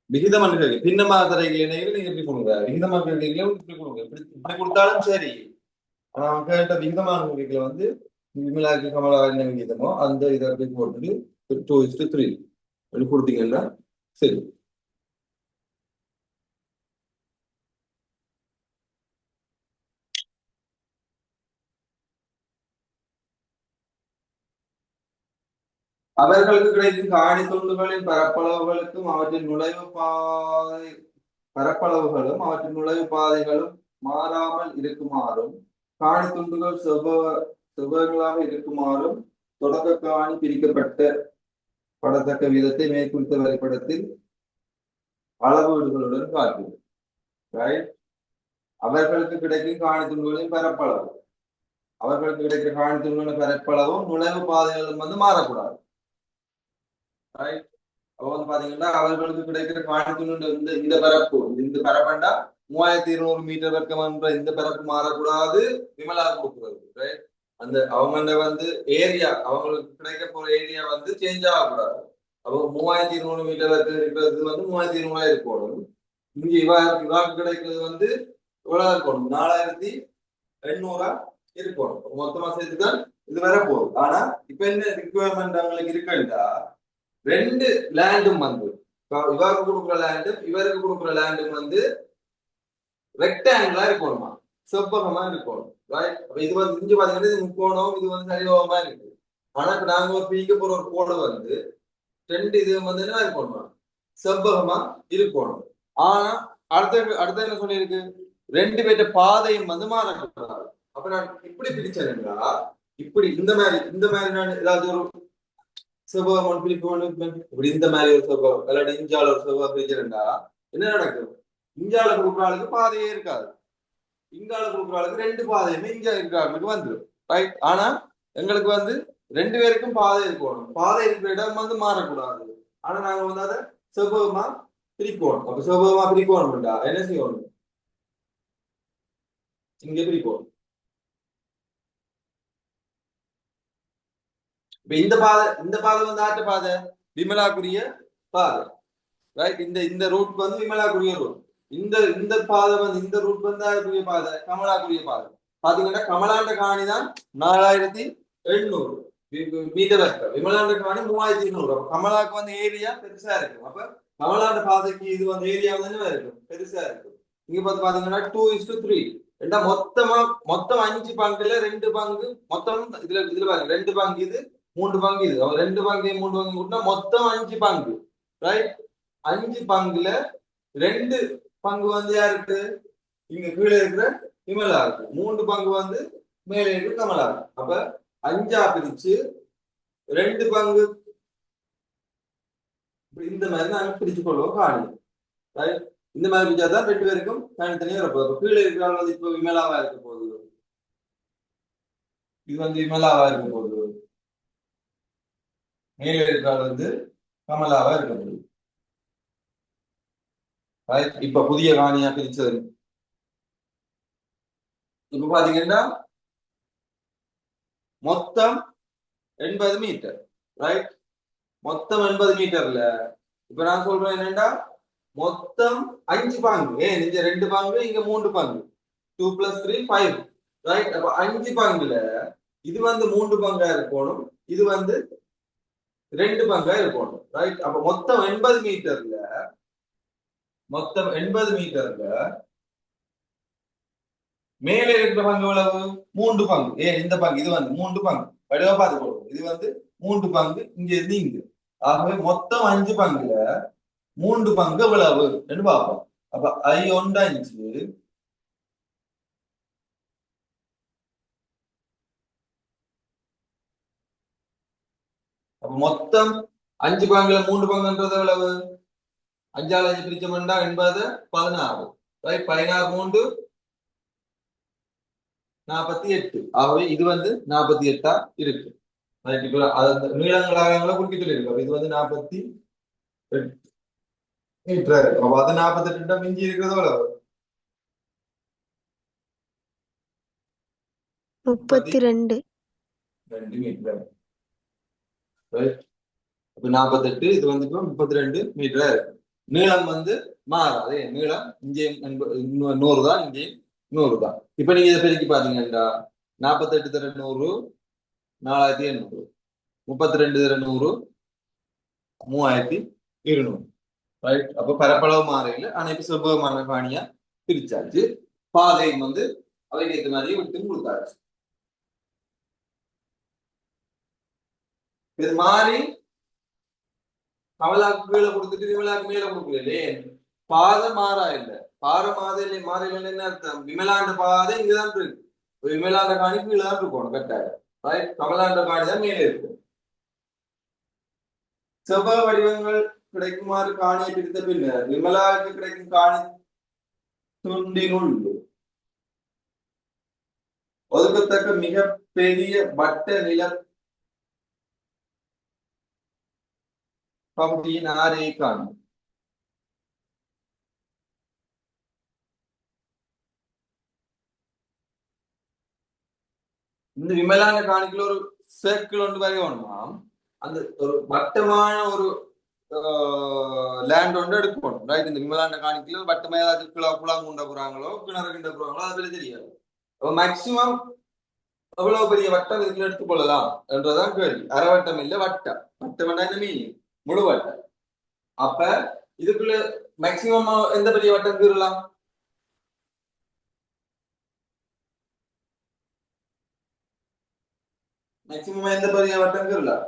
விகிதம் பின்னமாக இணைகள் நீங்க எப்படி கொடுங்க விகிதமாக இப்படி கொடுங்க இப்படி கொடுத்தாலும் சரி. ஆனா அவன் கேட்ட விகிதமான வகைகளை வந்து விமலாக்கு கமலா என்ன விகிதமோ அந்த இதை அப்படி போட்டுட்டு 2:3 அப்படி கொடுத்தீங்கன்னா சரி. அவர்களுக்கு கிடைக்கும் காணி துண்டுகளின் பரப்பளவுகளுக்கும் அவற்றின் நுழைவு பாதை பரப்பளவுகளும் அவற்றின் நுழைவு பாதைகளும் மாறாமல் இருக்குமாறும் காணி துண்டுகள் செவ்வகங்களாக இருக்குமாறும் தொடக்க காணி பிரிக்கப்பட்ட படத்தக்க விதத்தை மேற்குறித்த வரைபடத்தில் அளவீடுகளுடன் காட்டுது. ரைட். அவர்களுக்கு கிடைக்கும் காணி துண்டுகளின் பரப்பளவு அவர்களுக்கு கிடைக்கிற காணி துண்டுகளின் பரப்பளவும் நுழைவு பாதைகளும் வந்து மாறக்கூடாது. ரைட். அப்ப வந்து பாத்தீங்கன்னா அவர்களுக்கு கிடைக்கிற காணி துண்டு இந்த பரப்பு இந்த பரப்பண்டா 3200 மீட்டர் வர்க்கம் என்ற இந்த பரப்பு மாறக்கூடாது. விமலா கொடுக்குறது. ரைட். அந்த அவங்க வந்து ஏரியா அவங்களுக்கு கிடைக்க போற ஏரியா வந்து சேஞ்ச் ஆகக்கூடாது. அப்போ 3200 மீட்டர் வர்க்கம் இருக்கிறது வந்து 3200 இருக்கணும். இங்க இவாக்கு கிடைக்கிறது வந்து எவ்வளவு இருக்கணும் 4800 இருக்கணும். மொத்தமா சேர்த்துதான் இது வரப்போகுது. ஆனா இப்ப என்ன ரிக்குவயர்மெண்ட் அவங்களுக்கு இருக்குண்டா ரெண்டு லேண்டும் வந்து இவருக்கு கொடுக்குற லேண்டும் இவருக்கு கொடுக்குற லேண்டும் வந்து ரெக்டாங்கிளா இருக்கணுமா செவ்வகமா இருக்கணும். ரைட். இது வந்து இங்க பாத்தீங்கன்னா இது முக்கோணம் இது வந்து சரிவகமா இருக்கு. ஆனா இப்ப நாங்க ஒரு பிரிக்க போற ஒரு கோடு வந்து ரெண்டு இது வந்து என்ன இருக்கணுமா செவ்வகமா இருக்கணும். ஆனா அடுத்த என்ன சொல்லியிருக்கு ரெண்டு பேர்ட்ட பாதையும் வந்து மாறக்கூடாது. அப்ப நான் இப்படி பிரிச்சேன்னா இப்படி இந்த மாதிரி நான் ஏதாவது ஒரு செவ்வகம் இப்படி இந்த மாதிரி ஒரு செவ்வகம் இல்லாட்டி இஞ்சால ஒரு செவ்வகம் பிரிச்சிருந்தா என்ன நடக்கும் இஞ்சால கொடுக்குற ஆளுக்கு பாதையே இருக்காது. இங்கால கொடுக்குற ஆளுக்கு ரெண்டு பாதையுமே இங்க இருக்கிற ஆளுக்கு வந்துடும். ரைட். ஆனா எங்களுக்கு வந்து ரெண்டு பேருக்கும் பாதை இருக்கணும். பாதை இருக்கிற இடம் வந்து மாறக்கூடாது. ஆனா நாங்க வந்து அதை செவ்வகமா பிரிக்கணும். அப்ப செவ்வகமா பிரிக்கணும்டா என்ன செய்யணும் இங்க பிரிக்கணும். இப்ப இந்த பாதை வந்து ஆட்டு பாதை விமலாக்குரிய பாதை. ரைட். இந்த ரூட் வந்து விமலாக்குரிய ரூட். இந்த பாதை வந்து இந்த ரூட் வந்து யாருக்குரிய பாதை கமலாக்குரிய பாதை. பாத்தீங்கன்னா கமலாண்ட காணி தான் 4800 மீட்டர் இருக்கு. விமலாண்ட காணி 3200. அப்ப கமலாக்கு வந்து ஏரியா பெருசா இருக்கும். அப்ப கமலாண்ட பாதைக்கு இது வந்து ஏரியா வந்து என்ன இருக்கும் பெருசா இருக்கும். இங்க பார்த்து பாத்தீங்கன்னா 2:3 ரெண்டா மொத்தம் 5 பங்குல 2 பங்கு மொத்தம் இதுல பாருங்க 2 பங்கு இது 3 பங்கு இது 2 பங்கு 3 பங்கு கூட்டினா மொத்தம் 5 பங்கு. ரைட். 5 பங்குல 2 பங்கு வந்து யாருக்கு இங்க கீழே இருக்கிற விமலா இருக்கு. 3 பங்கு வந்து மேலே இருக்கிற கமலா இருக்கு. அப்ப 5ஆ பிரிச்சு 2 பங்கு இந்த மாதிரி நாங்க பிரிச்சு கொள்வோம் காணி. ரைட். இந்த மாதிரி பிரிச்சாதான் 2 பேருக்கும் தனித்தனியா வரப்போகுது. கீழே இருக்கிறாள் வந்து இப்ப விமலாவா இருக்க போகுது. இது வந்து விமலாவா இருக்க போகுது. மேலே இருக்கிறாள் வந்து கமலாவா இருக்க போகுது. இப்ப புதிய காணியா பிரிச்சது இப்ப பாத்தீங்கன்னா மொத்தம் 80 மீட்டர். ரைட். மொத்தம் 80 மீட்டர்ல இப்ப நான் சொல்றேன் என்னண்டா மொத்தம் 5 பங்கு இங்க 2 பங்கு இங்க 3 பங்கு 2 + 3 5. ரைட். அப்ப 5 பங்குல இது வந்து 3 பங்கா இருக்கணும் இது வந்து 2 பங்கா இருக்கணும். ரைட். அப்ப மொத்தம் 80 மீட்டர்ல மேலே இருக்கிற பங்கு எவ்வளவு 3 பங்கு இந்த பங்கு இது வந்து 3 பங்கு வடிவா பார்த்து போடுவோம். இது வந்து 3 பங்கு இங்க இருந்து இங்கு. ஆகவே மொத்தம் 5 பங்குல 3 பங்கு எவ்வளவு என்று பார்ப்போம். அப்ப I1 5 அப்ப மொத்தம் 5 பங்குல 3 பங்குன்றது எவ்வளவு 5ஆல் 5 பிரிச்சோம்னா 80 16. ரைட். 16 3 48. ஆகவே இது வந்து 48ஆ இருக்கு. ரைட். இப்ப அது நீளங்களாக குறிக்க சொல்லியிருக்கு. அப்ப இது வந்து 48 மீட்டர் இருக்கு. அப்ப அது 48 மிஞ்சி இருக்கிறது எவ்வளவு 32 மீட்டர். ரைட். அப்ப 48 இது வந்து இப்ப 32 மீட்டரா இருக்கு. நீளம் வந்து மாறாது. நீளம் இங்கேயும் 100 தான், இங்கேயும் 100 தான். இப்ப நீங்க இதை பெருக்கி பாத்தீங்கன்னா 48 தர 100 4800, 32 தர 100 3200. ரைட். அப்ப பரப்பளவு மாறையில ஆனா இப்ப செவ்வகமான காணியா பிரிச்சாச்சு. பாதையும் வந்து அவைக்கு ஏற்ற மாதிரி விட்டு கொடுத்தாச்சு. இது மாதிரி கமலாக்கு கீழே கொடுத்துட்டு விமலாக்கு மேல கொடுக்கலையே, பாதை மாறா இல்ல. பாறை மாதையில மாறையில என்ன அர்த்தம்? விமலாண்ட பாதை இங்கதான் இருக்கு. விமலாண்ட காணி கீழே தான் இருக்கணும் கட்டாயம். ரைட். கமலாண்ட காணி தான் மேலே இருக்கு. செவ்வக வடிவங்கள் கிடைக்குமாறு காணியை பிரித்த பின்னர் விமலாவுக்கு கிடைக்கும் காணி துண்டினுள் ஒதுக்கத்தக்க மிக பெரிய வட்ட நில பகுதியின் ஆரையை காணும். இந்த விமலான காணிக்குள்ள ஒரு சர்க்கிள் ஒன்று வரையணுமாம். அந்த ஒரு வட்டமான ஒரு லேண்ட் ஒன்று எடுக்கணும். ரைட். இந்த விமலான காணிக்குள்ள வட்டமா ஏதாவது குளம் கொண்ட போறாங்களோ கிணறு கிண்ட போறாங்களோ அதுல தெரியாது. மேக்சிமம் எவ்வளவு பெரிய வட்டம் இதுக்குள்ள எடுத்துக்கொள்ளலாம் என்றதான் கேள்வி. அரைவட்டம் இல்ல வட்டம். வட்டம் என்ன மீனிங்? முழு வட்டம். அப்ப இதுக்குள்ள மேக்சிமம் எந்த பெரிய வட்டம் கீறலாம்? மேக்சிமம் எந்த பெரிய வட்டம் கீறலாம்?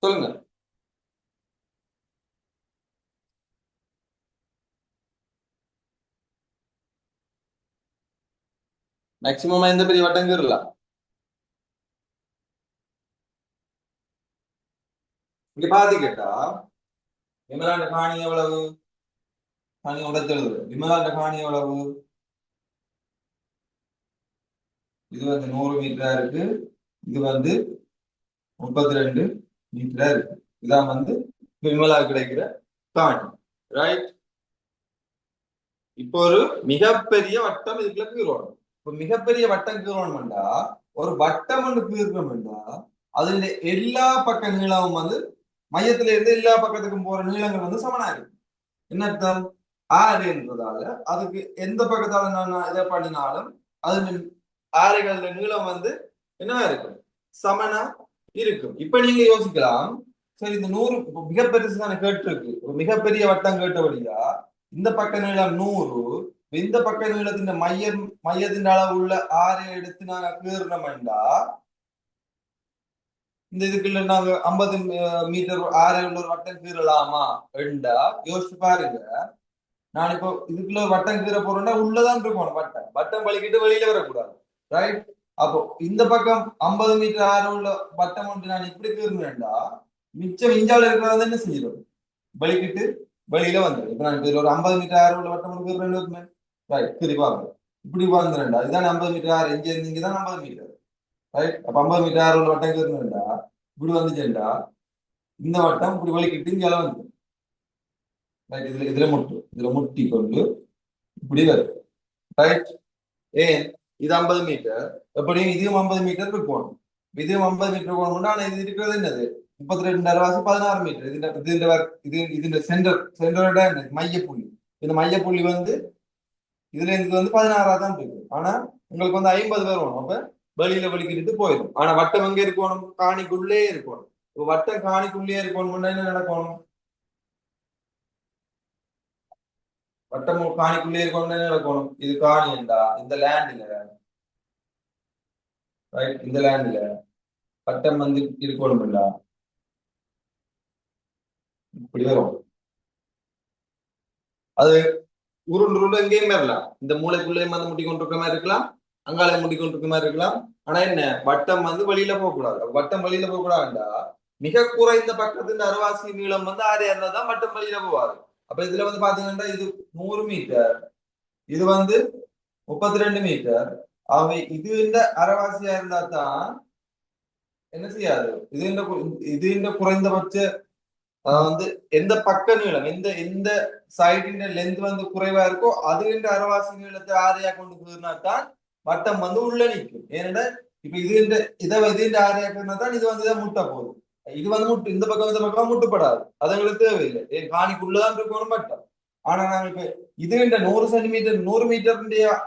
சொல்லுங்க. மேக்சிமம் எந்த பெரிய வட்டம் கீறலாம்? இங்க பாதி கேட்டா விமலாண்ட காணி எவ்வளவு? காணி உடைத்தெழுது. விமலாண்ட காணி எவ்வளவு? இது வந்து 100 மீட்டரா இருக்கு. இது வந்து 32 மீட்டரா இருக்கு. இதான் வந்து விமலா கிடைக்கிற காணி. ரைட். இப்போ ஒரு மிகப்பெரிய வட்டம் இதுக்குள்ள கீறணும். இப்போ மிகப்பெரிய வட்டம் கீறணும்டா ஒரு வட்டம் ஒன்று கீறணும்டா அதுல எல்லா பக்க நீளமும் வந்து மையத்துல இருந்து எல்லா பக்கத்துக்கும் போற நீளங்கள் வந்து சமனா இருக்கு. என்ன அர்த்தம்? ஆறுன்றதால அதுக்கு எந்த பக்கத்தால நான் இதை பண்ணினாலும் அது ஆறுகள நீளம் வந்து என்னவா இருக்கும்? சமனா இருக்கும். இப்ப நீங்க யோசிக்கலாம், சரி இந்த 100 மிக பெருசு தானே கேட்டிருக்கு, மிகப்பெரிய வட்டம் கேட்டபடியா இந்த பக்க நீளம் 100, இந்த பக்க நீளத்தின் மையத்தின் அளவு உள்ள ஆறு எடுத்து நாங்க கீறணும்டா இந்த இதுக்குள்ள நாங்க 50 மீட்டர் ஆறு உள்ள ஒரு வட்டம் கீறலாமா என்றா யோசிச்சு பாருங்க. நான் இப்போ இதுக்குள்ள வட்டம் கீற போறேன்னா உள்ளதான் இருக்கணும். வட்டம் வட்டம் வலிக்கிட்டு வெளியில வரக்கூடாது. ரைட். அப்போ இந்த பக்கம் 50 மீட்டர் ஆறு உள்ள வட்டம் ஒன்று நான் இப்படி கீறினேன்டா மிச்சம் இஞ்சால இருக்கிறத என்ன செஞ்சிடும்? வலிக்கிட்டு வெளியில வந்துடும். இப்ப நான் ஒரு 50 மீட்டர் ஆறு உள்ள வட்டம் ஒன்று கீறேன். ரைட். கீறிப்பாங்க இப்படி வந்துடும்டா. இதுதான் 50 மீட்டர் ஆறு. இங்க இருந்து இங்கதான் 50 மீட்டர். ரைட். அப்ப 50 மீட்டர் ஆறு உள்ள வட்டம் கீறினேன்டா இப்படி வந்துச்சேன்டா இந்த வட்டம் இப்படி வலிக்கிட்டு இங்கால வந்துடும். இதுல முட்டி கொண்டு இப்படி வரும். ரைட். ஏன் இது 50 மீட்டர், எப்படியும் இதுவும் 50 மீட்டர் இருக்கணும். இதுவும் 50 மீட்டர் போகணும்னா ஆனா இது இருக்கிறது என்னது? 32 அரைவாசி 16 மீட்டர். இதுல சென்டரோட மையப்புள்ளி. இந்த மையப்புள்ளி வந்து இதுல இருந்து வந்து 16 தான் இருக்கு. ஆனா உங்களுக்கு வந்து 50 பேர் வேணும். அப்ப வெளியில வலிக்கிட்டு போயிடும். ஆனா வட்டம் எங்க இருக்கணும்? காணிக்குள்ளே இருக்கணும். வட்டம் காணிக்குள்ளே இருக்கணும்னா என்ன நடக்கணும்? வட்டம் காணிக்குள்ளே இருக்கணும்னு நடக்கணும். இது காணி என்றா இந்த லேண்ட்ல, ரைட், இந்த லேண்ட்ல வட்டம் வந்து இருக்கணும்டா இப்படி வரும். அது உருண்டு எங்கேயும் வரலாம். இந்த மூளைக்குள்ளேயும் வந்து முட்டி கொண்டிருக்க மாதிரி இருக்கலாம், அங்காலே முட்டி கொண்டிருக்க மாதிரி இருக்கலாம். ஆனா என்ன வட்டம் வந்து வெளியில போகக்கூடாது. வட்டம் வெளியில போகக்கூடாதுண்டா மிக குறைந்த பக்கத்தின் அரைவாசி நீளம் வந்து 6 இருந்தாதான் வட்டம் வெளியில போவாது. அப்ப இதுல வந்து பாத்தீங்கன்னா இது 100 மீட்டர், இது வந்து 32 மீட்டர். அவை இது இந்த அரைவாசியா இருந்தா தான் என்ன செய்யாது. இது இந்த குறைந்தபட்ச வந்து எந்த பக்க நீளம் எந்த எந்த சைடின் லென்த் வந்து குறைவா இருக்கோ அது என்ற அரைவாசி நீளத்தை ஆரையா கொண்டு போயிருந்தா தான் வட்டம் வந்து உள்ள நிற்கும். ஏன்னா இப்ப இது ஆரையாக்குனா தான் இது வந்து முட்டை போகுது. இது வந்து முட்டு இந்த பக்கம் முட்டுப்படாது. அது எங்களுக்கு தேவையில்லை. காணிக்குள்ளதான் இருக்கணும் வட்டம். ஆனா நாங்க இப்ப இது இந்த 100 சென்டிமீட்டர் 100 மீட்டர்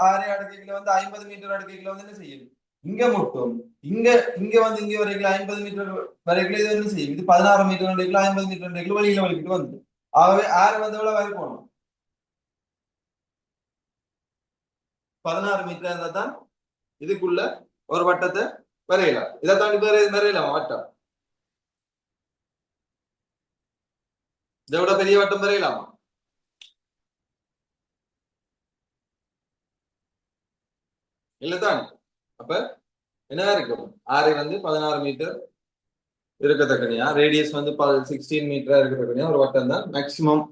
ஆரை அடுக்கைகளை வந்து 50 மீட்டர் அடுக்கைகளை வந்து என்ன செய்யும் இங்க மட்டும் இங்க இங்க வந்து இங்க வரைக்கும் 50 மீட்டர் வரைக்கும் இது என்ன செய்யும் இது 16 மீட்டர் வரைக்கும் 50 மீட்டர் வரைக்கும் வெளியில வலிக்கிட்டு வந்து ஆகவே ஆறு வந்து எவ்வளவு வரைக்கும் 16 மீட்டர் இருந்தா தான் இதுக்குள்ள ஒரு வட்டத்தை வரையலாம். இதை தாண்டி வரையலாம் வட்டம். இதை விட பெரிய வட்டம் வரையலாமா? இல்லதான். அப்ப என்ன இருக்கும் ஆறு வந்து 16 மீட்டர் இருக்கத்தக்கனியா ரேடியஸ் வந்து 16 மீட்டரா இருக்கத்தக்கனியா ஒரு வட்டம் தான் மேக்சிமம்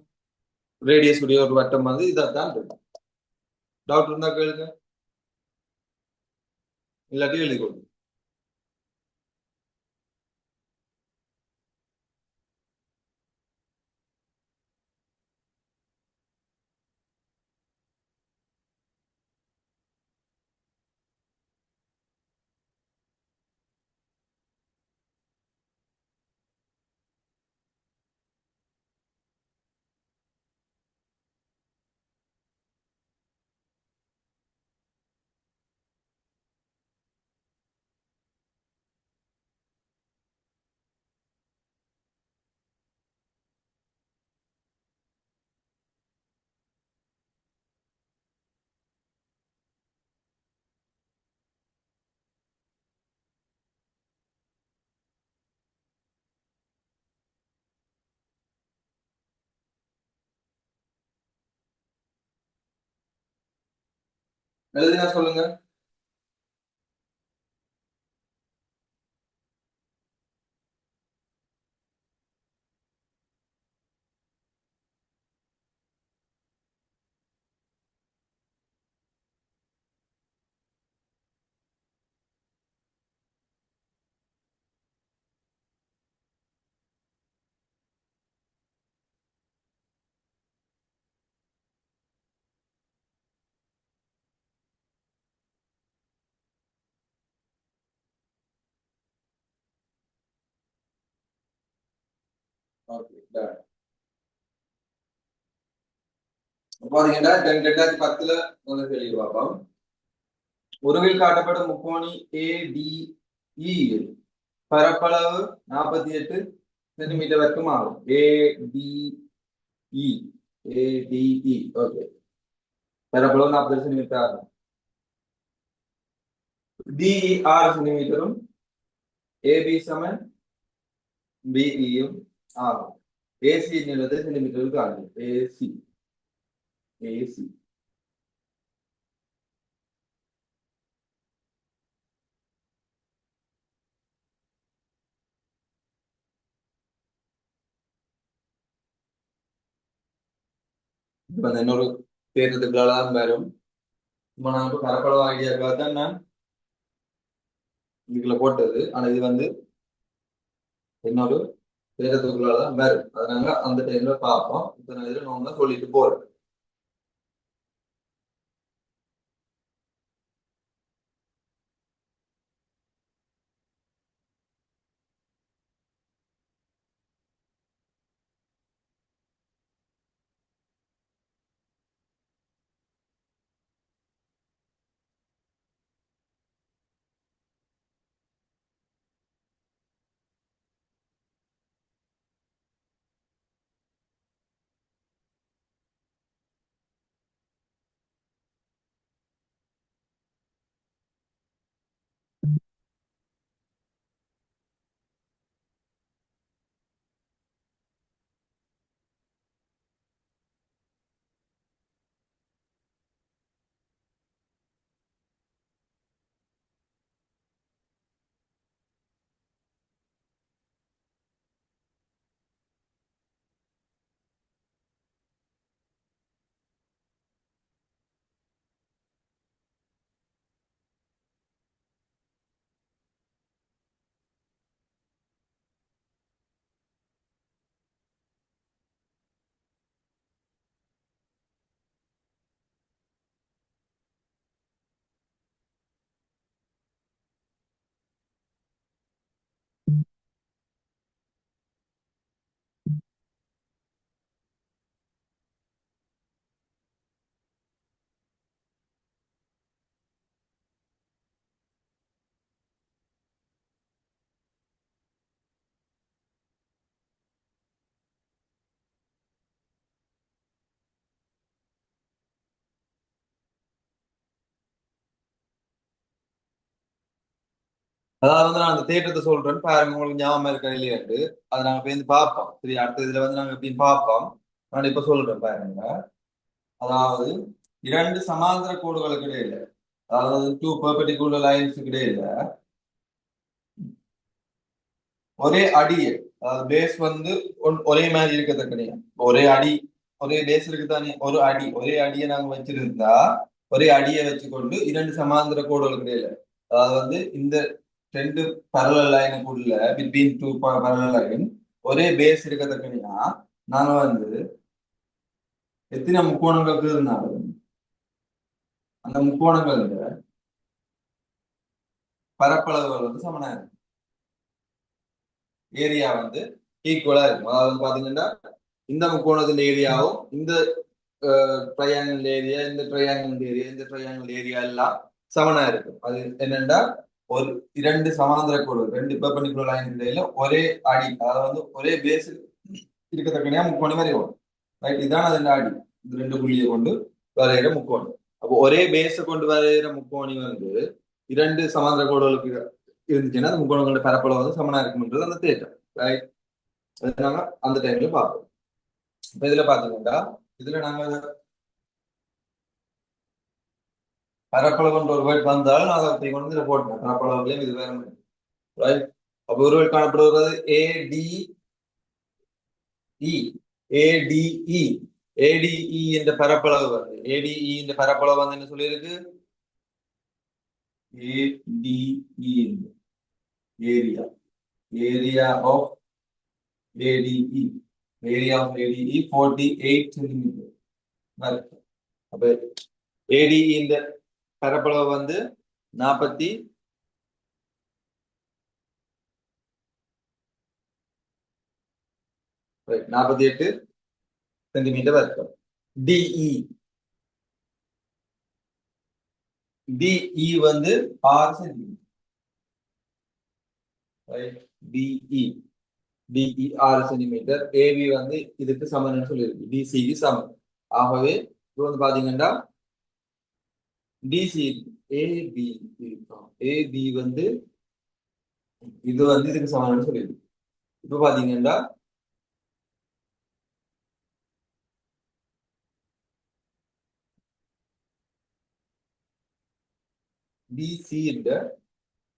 ரேடியஸ் உடைய ஒரு வட்டம் வந்து இதான் இருக்கும். டவுட் இருந்தா கேளுங்க, இல்லாட்டி எழுதி கொடுங்க. எழுதினா சொல்லுங்க. ஓகே பாத்தீங்கன்னா 2010 வந்து கேள்வி பார்ப்போம். உருவில் காட்டப்படும் முக்கோணி ADE பரப்பளவு 48 சென்டிமீட்டர் வரைக்கும் ஆகும். ADE ஓகே பரப்பளவு 40 சென்டிமீட்டர் ஆகும். DE 6 சென்டிமீட்டரும் AB சமன் BE-யும் ஆகும். AC நீளத்தை சென்டிமீட்டருக்கு ஆகும். AC இப்ப இன்னொரு தேர்ந்தெடுக்கலாம் வரும். இப்ப நான் பரப்பளவு ஐடியாக்காக தான் நான் இதுக்குள்ள போட்டது. ஆனா இது வந்து இன்னொரு தேர்தலுக்குள்ள தான் வரும். அதனால அந்த டைம்ல பார்ப்போம். இப்ப நான் இதுல நான் சொல்லிட்டு போறேன். அதாவது வந்து நான் அந்த தேட்டத்தை சொல்றேன் பாருங்க, உங்களுக்கு ஞாபகம் இருக்கா இல்லையாட்டு. அதை நாங்க போய் வந்து பார்ப்போம். சரி, அடுத்த இதுல வந்து நாங்க எப்படின்னு பார்ப்போம். நான் இப்ப சொல்றேன் பாருங்க. அதாவது இரண்டு சமாந்தர கோடுகளுக்கு இடையில, அதாவது டூ பெர்பெண்டிகுலர் லைன்ஸுக்கு இடையில ஒரே அடியை, அதாவது பேஸ் வந்து ஒரே மாதிரி இருக்கத்தக்கனையா, ஒரே அடி ஒரே பேஸ் இருக்குதானே, ஒரு அடி ஒரே அடியை நாங்க வச்சிருந்தா ஒரே அடியை வச்சுக்கொண்டு இரண்டு சமாந்தர கோடுகளுக்கு இடையில, அதாவது வந்து இந்த ரெண்டு parallel லைனுக்குள்ள பிட்வீன் டூ parallel லைன் ஒரே பேஸ் இருக்கத்தக்கனையா நாங்க வந்து எத்தனை முக்கோணங்களுக்கு இருந்தாலும் அந்த முக்கோணங்கள் பரப்பளவுகள் வந்து சமனா இருக்கும், ஏரியா வந்து ஈக்குவலா இருக்கும். அதாவது வந்து பாத்தீங்கன்னா இந்த முக்கோணத்தின் ஏரியாவும் இந்த ட்ரையாங்கிள் ஏரியா, இந்த ட்ரையாங்கிள் ஏரியா, இந்த ட்ரையாங்கிள் ஏரியா எல்லாம் சமனா இருக்கும். அது என்னன்னா ஒரு இரண்டு சமாந்தர கோடு, ரெண்டு பெர்பெண்டிகுலர் லைன் இடையில ஒரே அடி, அதாவது வந்து ஒரே பேஸ் இருக்கத்தக்கனையா முக்கோணம் வரையும். ரைட், இதான் அது அடி. இந்த ரெண்டு புள்ளியை கொண்டு வரைகிற முக்கோணம். அப்போ ஒரே பேஸை கொண்டு வரைகிற முக்கோணி வந்து இரண்டு சமாந்தர கோடுகளுக்கு இருந்துச்சுன்னா அந்த முக்கோணங்களோட பரப்பளவு வந்து சமனா இருக்கும்ன்றது அந்த தேட்டம். ரைட், நாங்க அந்த டைம்ல பார்ப்போம். இப்ப இதுல பாத்தீங்கன்னா இதுல நாங்க பரப்பளவுன்ற ஒரு வேர்ட் வந்தாலும் நான் அதை கொண்டு இதுல போட்டேன். பரப்பளவுலையும் இது வேற மாதிரி. ரைட், அப்ப ஒரு வேர்ட் காணப்படுவது ஏடிஇ. ஏடிஇ ஏடிஇ என்ற பரப்பளவு வந்து ஏடிஇ என்ற பரப்பளவு வந்து என்ன சொல்லியிருக்கு, ADE area, area of ADE, area of ADE 48 centimetre. அப்ப ஏடிஇ இந்த பரப்பளவு வந்து 48 சென்டிமீட்டர் இருக்கும். டிஇ டிஇ வந்து 6 centimetre. DE DE 6 centimetre. AB வந்து இதுக்கு சமம்னு சொல்லியிருக்கு, டிசிக்கு சமம். ஆகவே இது வந்து பாத்தீங்கன்னா டிசி ஏபி இருக்கும், ஏபி வந்து இது வந்து இதுக்கு சமம்னு சொல்லியிருக்கு. இப்ப பாத்தீங்கன்னா டிசி என்ற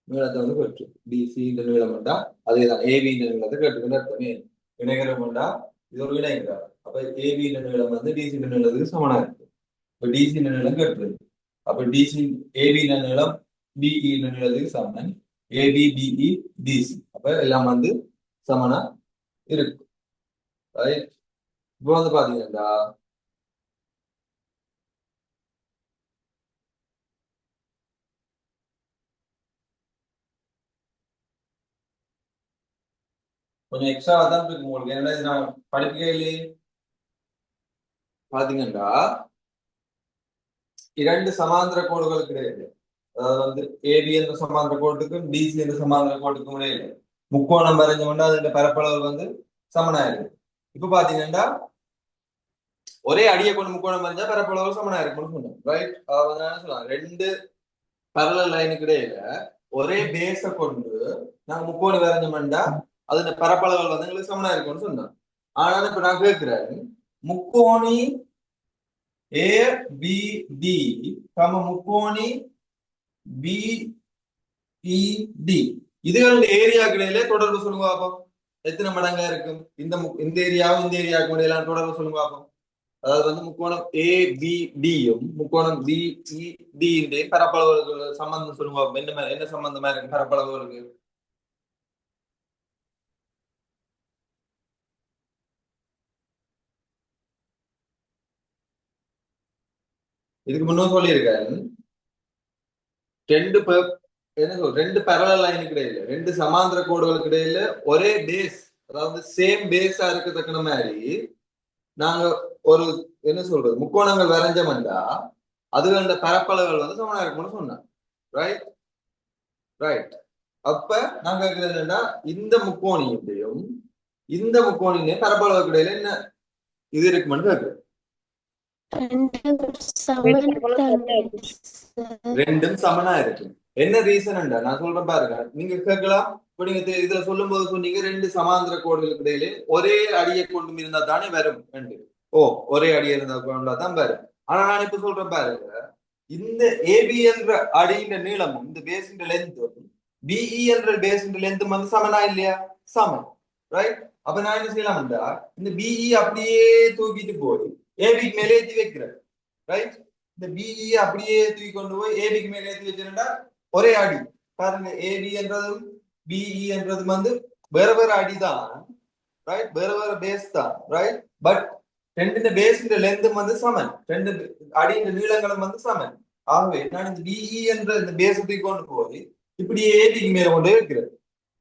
நீளத்தை வந்து பெற்று, டிசி இந்த நீளம் வேண்டா அதேதான் ஏபி இந்த நீளத்தை கேட்டுக்கிட்டு அர்த்தமே. இணைகரம் வேண்டா இது ஒரு இணைகிறார். அப்ப ஏபி இந்த நீளம் வந்து டிசி இந்த நீளத்துக்கு சமனா இருக்கு. இப்ப டிசி இந்த நீளம் கேட்டுருது. அப்ப டிசி ஏபி இந்த நீளம் பிஇ இந்த நீளத்துக்கு சமன், ஏபி பிஇ டிசி அப்ப எல்லாம் வந்து சமனா இருக்கு. இப்போ வந்து பாத்தீங்கன்னா கொஞ்சம் எக்ஸ்ட்ரா தான் இருக்கு உங்களுக்கு. என்ன நான் படிக்கலையே. பாத்தீங்கன்னா இரண்டு சமாந்தர கோடுகள் கிடையாது, அதாவது வந்து ஏபி என்ற சமாந்தர கோட்டுக்கும் டிசி என்ற சமாந்தர கோட்டுக்கும் இடையில முக்கோணம் வரைஞ்சோம்னா அதோட பரப்பளவு வந்து சமனாயிருக்கு. இப்ப பாத்தீங்கன்னா ஒரே அடியை கொண்டு முக்கோணம் வரைஞ்சா பரப்பளவு சமனாயிருக்கும்னு சொன்னோம். ரைட், அதாவது என்ன சொல்லலாம், ரெண்டு parallel லைனுக்கு இடையில ஒரே பேஸ கொண்டு நாங்க முக்கோணம் வரைஞ்சோம்னா அதோட பரப்பளவுகள் வந்து எங்களுக்கு சமனா இருக்கும்னு சொன்னோம். ஆனாலும் இப்ப நான் கேட்கிறேன், முக்கோணி ஏபிடி முக்கோணி பிஇடி இதுகளுடைய ஏரியாவுக்கு இடையில தொடர்பு சொல்லுங்க பார்ப்போம். எத்தனை மடங்கா இருக்கும் இந்த இந்த ஏரியாவும் இந்த ஏரியாவுக்கு இடையில தொடர்பு சொல்லுங்க பார்ப்போம். அதாவது வந்து முக்கோணம் ஏபிடியும் முக்கோணம் பிஇடி பரப்பளவுகள் சம்பந்தம் சொல்லுங்க பார்ப்போம். என்ன சம்பந்தமா இருக்கு பரப்பளவுகளுக்கு? இதுக்கு முன்னும் சொல்லியிருக்காரு, ரெண்டு என்ன சொல் ரெண்டு parallel லைனுக்கு இடையில ரெண்டு சமாந்தர கோடுகளுக்கு இடையில ஒரே பேஸ், அதாவது சேம் பேஸா இருக்கத்தக்கன மாதிரி நாங்க ஒரு என்ன சொல்றது முக்கோணங்கள் வரைஞ்சோம்டா அதுகளோட பரப்பளவுகள் வந்து சமனா இருக்கும்னு சொன்னேன். ரைட் ரைட், அப்ப நாங்க கேட்கிறது என்னன்னா இந்த முக்கோணியத்தையும் இந்த முக்கோணியும் பரப்பளவுக்கு இடையில என்ன இது இருக்குமென்னு கேட்குறேன். ரெண்டும் சமன் தானே sir? ரெண்டும் சமனா இருக்கு. என்ன ரீசன் நான் சொல்றேன் பாருங்க. நீங்க கேட்கலாம். இப்ப நீங்க இதுல சொல்லும் போது சொன்னீங்க ரெண்டு சமாந்திர கோடுகளுக்கு இடையிலே ஒரே அடியை கொண்டு இருந்தா தானே வரும் ரெண்டு. ஓ, ஒரே அடி இருந்தா கொண்டா தான் வரும். ஆனா நான் இப்ப சொல்றேன் பாருங்க, இந்த ஏபி என்ற அடியின் நீளமும் இந்த பேசின் லென்த்தும் பிஇ என்ற பேசின் லென்த்தும் வந்து சமனா இல்லையா? சமம். ரைட். அப்ப நான் என்ன செய்யலாம்டா, இந்த பிஇ அப்படியே தூக்கிட்டு போய் ஏபிக்கு மேலே ஏற்றி வைக்கிறேன். ரைட். இந்த பிஇ அப்படியே தூக்கி கொண்டு போய் ஏபிக்கு மேலே ஏற்றி வச்சிருந்தா ஒரே அடி. பாருங்க, ஏபி என்றதும் பிஇ என்றதும் வந்து வேற வேற அடிதான். ரைட். வேற வேற பேஸ் தான். ரைட். பட் ரெண்டு பேஸின் லென்த்தும் வந்து சமன், ரெண்டு அடியின் நீளங்களும் வந்து சமன். ஆகவே நான் இந்த பிஇ என்ற இந்த பேஸ் தூக்கி கொண்டு போய் இப்படியே ஏபிக்கு மேல கொண்டு வைக்கிறேன்.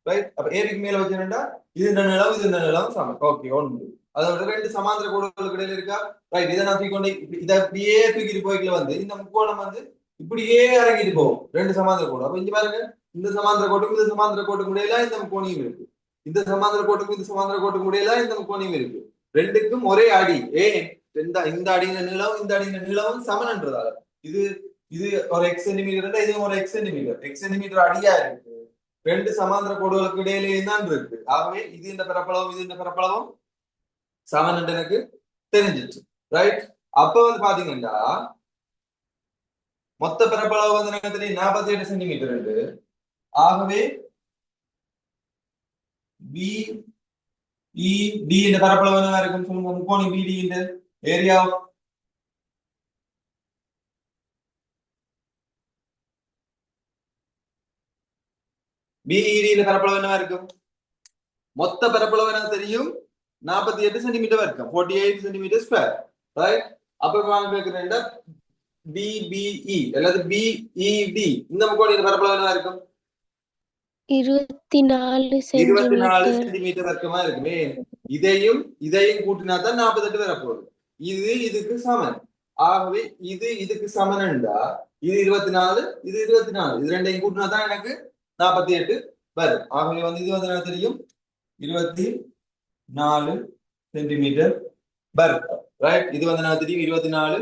ரைட். அப்ப ஏபிக்கு மேல வச்சிருந்தா இது இந்த நிலம் இது இந்த நிலம் சமன். ஓகே, ஒன்று. அதோட ரெண்டு சமாந்திர கோடுகளுக்கு இடையில இருக்கா? ரைட். இதை நான் தூக்கி கொண்டு இதை அப்படியே தூக்கிட்டு போய்க்கல வந்து இந்த முக்கோணம் வந்து இப்படியே இறங்கிட்டு போகும் ரெண்டு சமாந்திர கோடு. அப்ப இங்க பாருங்க, இந்த சமாந்திர கோட்டுக்கும் இந்த சமாந்திர கோட்டுக்கும் இடையில இந்த முக்கோணியும் இருக்கு. இந்த சமாந்திர கோட்டுக்கும் இந்த சமாந்திர கோட்டுக்கும் இடையில இந்த முக்கோணியும் இருக்கு. ரெண்டுக்கும் ஒரே அடி. இந்த அடியின் நீளம் இந்த அடியின் நீளம் சமன்ன்றதால இது இது ஒரு எக்ஸ் சென்டிமீட்டர், இது ஒரு எக்ஸ் சென்டிமீட்டர். எக்ஸ் சென்டிமீட்டர் அடியா இருக்கு. ரெண்டு சமாந்திர கோடுகளுக்கு இடையிலேயே தான் இருக்கு. ஆகவே இது இந்த பரப்பளவும் இது இந்த பரப்பளவும் சமன் என்று எனக்கு தெரிஞ்சிச்சு. ரைட். அப்ப வந்து பாத்தீங்கன்னா மொத்த பரப்பளவு வந்து எனக்கு தெரியும் 48 சென்டிமீட்டர் உண்டு. ஆகவே பி இ டி இந்த பரப்பளவு என்ன இருக்கும் சொல்லுங்க. முக்கோணி பிடி இந்த ஏரியா பிஇடி இந்த பரப்பளவு என்னவா இருக்கும்? மொத்த பரப்பளவு எனக்கு தெரியும் 48 சென்டிமீட்டர் இருக்கும், 48 சென்டிமீட்டர் ஸ்கொயர். ரைட். அப்ப வாங்க கேட்கிறேன், பிபிஇ அல்லது பிஇடி இந்த முக்கோணியின் பரப்பளவு என்ன இருக்கும்? 24 24 சென்டிமீட்டர். சென்டிமீட்டர் வர்க்கமா இருக்குமே. இதையும் இதையும் கூட்டினா தான் 48 வரப்போகுது. இது இதுக்கு சமன். ஆகவே இது இதுக்கு சமன்டா இது 24 இது 24 இது ரெண்டையும் கூட்டினா தான் எனக்கு 48 வரும். ஆகவே வந்து இது வந்து எனக்கு தெரியும் 24 சென்டிமீட்டர் வர்க்கம். ரைட். இது வந்து எனக்கு தெரியும் 24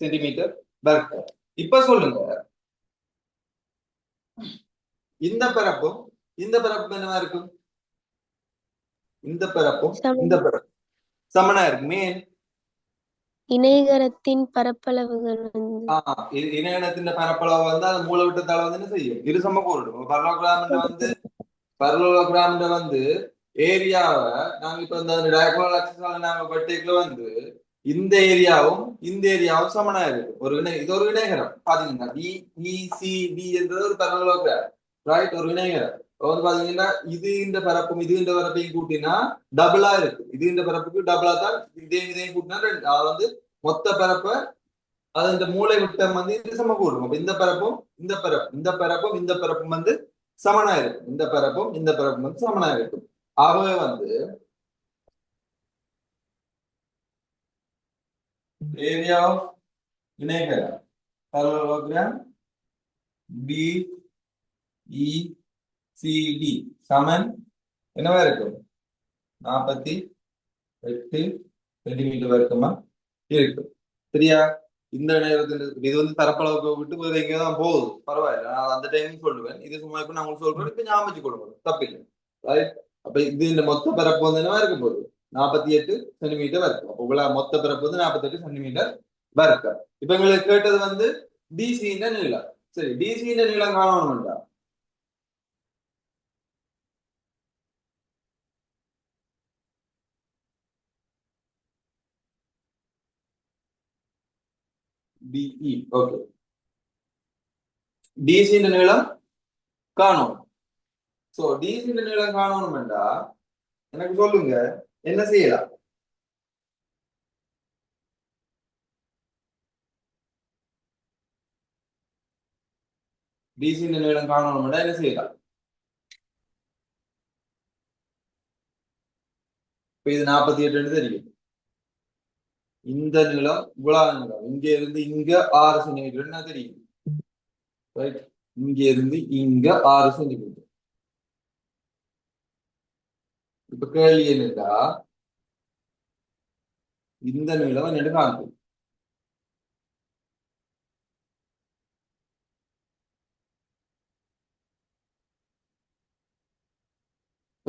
சென்டிமீட்டர் வர்க்கம். இப்ப சொல்லுங்க, இந்த பரப்பும் இந்த பரப்பும் என்னவா இருக்கும்? இந்த பரப்பும் இந்த பரப்பும் சமனா இருக்குமே. இணைகரத்தின் பரப்பளவுகள் வந்து இணையத்தின் பரப்பளவு வந்து அந்த மூலவிட்டத்தால வந்து என்ன செய்யும்? இரு சமகோடு பரலோகிராம் வந்து ஏரியாவை நாங்க இப்ப இந்த டயகோனல் ஆக்சிஸால நாங்க வெட்டிக்குள்ள வந்து இந்த ஏரியாவும் இந்த ஏரியாவும் சமனா இருக்கு. இது ஒரு இணைகரம். பாத்தீங்கன்னா டிஇசிடி என்றது ஒரு பரலோகிராம். ரைட். ஒரு இணைகரம். வந்து பாத்தீங்கன்னா இது இந்த பரப்பும் இது இந்த பரப்பையும் கூட்டினா டபுளா இருக்கு. இது இந்த பரப்புக்கு டபுளா தான் இதையும் கூட்டினா வந்து மொத்த பரப்பை அது இந்த மூளை விட்டம் வந்து இது சமக்கூடும். அப்ப இந்த பரப்பும் இந்த பரப்பும் இந்த பரப்பும் இந்த பரப்பும் வந்து சமனா இருக்கும். இந்த பரப்பும் இந்த பரப்பும் வந்து சமனா இருக்கும். ஆகவே வந்து ஏரியா ஆஃப் இணைகரம் parallelogram BECD சமன் என்னவா இருக்கும்? 48 சென்டிமீட்டர் வரைக்குமா இருக்கு. சரியா? இந்த நேரத்தில் இது வந்து பரப்பளவுக்கு விட்டு வேற எங்கேயோ தான் போகுது. பரவாயில்ல, நான் அந்த டைம் சொல்லுவேன். இது சும்மா இப்ப நான் உங்களுக்கு சொல்றேன், இப்ப ஞாபகம் வச்சு கொடுங்க, தப்பில்லை. ரைட். அப்ப இது இந்த மொத்த பரப்பு வந்து என்னவா இருக்க போகுது? 48 சென்டிமீட்டர் வரைக்கும். அப்ப இவ்வளவு மொத்த பரப்பு வந்து 48 சென்டிமீட்டர் வரைக்கும். இப்ப எங்களுக்கு கேட்டது வந்து டிசியின் நீளம். சரி, டிசியின் நீளம் காணணும்டா. டிஇ. ஓகே. டிசியின் நீளம் காணும். சோ டிசியின் நீளம் காணணும்டா எனக்கு சொல்லுங்க, என்ன செய்யலாம்? டிசியின் நீளம் காணணும்டா என்ன செய்யலாம்? இப்ப இது 48 தெரியும். இந்த நீளம் இவ்வளவு நீளம், இங்க இருந்து இங்க 6 சென்டிமீட்டர் தெரியும். ரைட். இங்க இருந்து இங்க 6 சென்டிமீட்டர். இப்ப கேள்வி என்னடா, இந்த நீளம் என்னன்னு காணும்.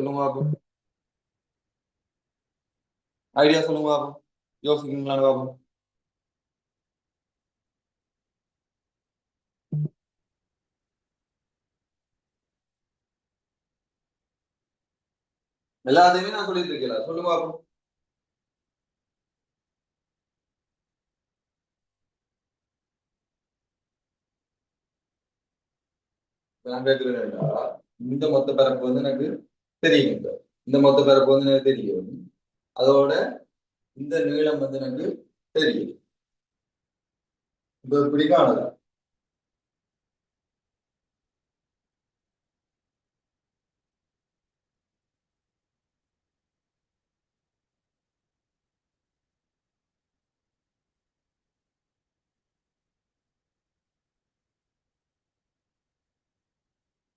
சொல்லுங்க பாப்போம். ஐடியா சொல்லுங்க பாப்போம். யோசிக்கிறீங்களான்னு பாப்போம். எல்லாத்தையுமே நான் சொல்லிட்டு இருக்கேன். சொல்லுங்க பாப்போம். நான் கேட்கிறேன்டா, இந்த மொத்த பரப்பு வந்து எனக்கு தெரியும். இந்த மொத்த பரப்பு வந்து எனக்கு தெரியும். அதோட இந்த நீளம் வந்து எனக்கு தெரியும். இப்ப இப்படி காணுதா?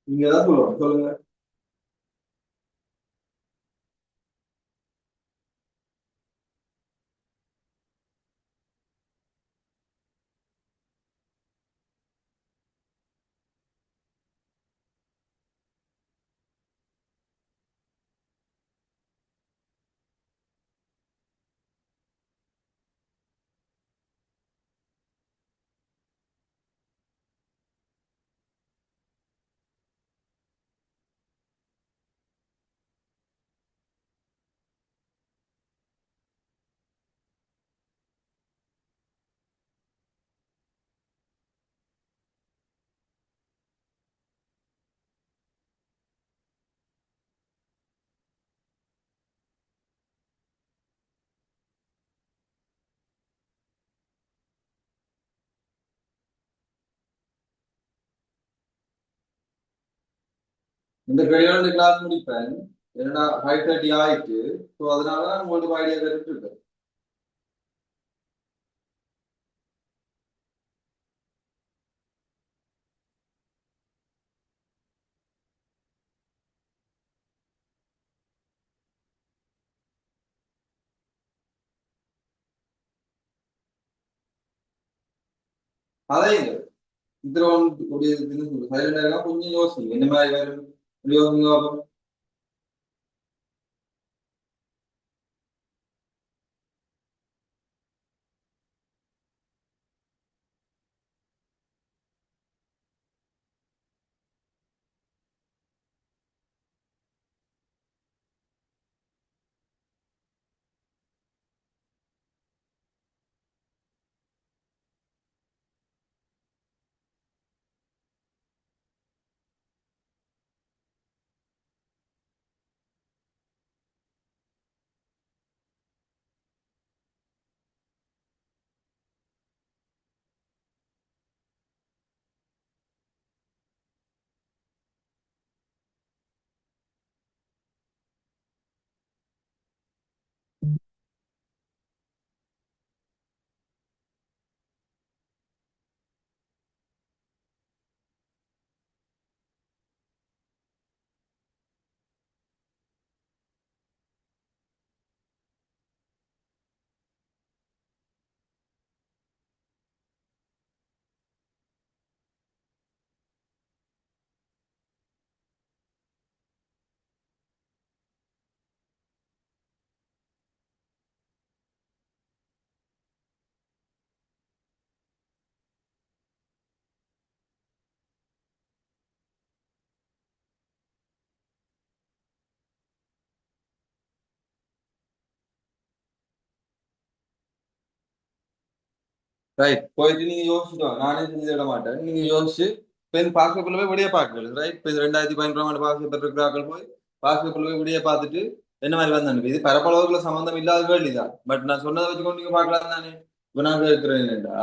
நீங்க தான் சொல்லணும். சொல்லுங்க. இந்த கையோட கிளாஸ் முடிப்பேன். என்னன்னா 5:30 ஆயிட்டு. ஸோ அதனால தான் உங்களுக்கு ஐடியா கேட்டுட்டு இருக்கேன். அதையும் இதுல வந்து ஒரு சைலண்டாக கொஞ்சம் யோசிங்க. என்ன மாதிரி வரும் யோசிங்க பார்ப்போம். ரைட் போயிட்டு நீங்க யோசிச்சுட்டு வாங்க. நானே செஞ்சு விட மாட்டேன். நீங்க யோசிச்சு இப்போ பாஸ் பேப்பர்ல போய் விடிய பார்க்கல. ரைட் இப்போ 2015 பாஸ் பேப்பர் இருக்கிறார்கள் போய் பாஸ் பேப்பர்ல போய் விடிய பார்த்துட்டு என்ன மாதிரி வந்து இது பரப்பளவுக்குள்ள சம்பந்தம் இல்லாத கேள்விதான். பட் நான் சொன்னதை வச்சுக்கொண்டு நீங்க பார்க்கலாம் தானே. இப்போ நான் கேட்கிறேன் என்னடா,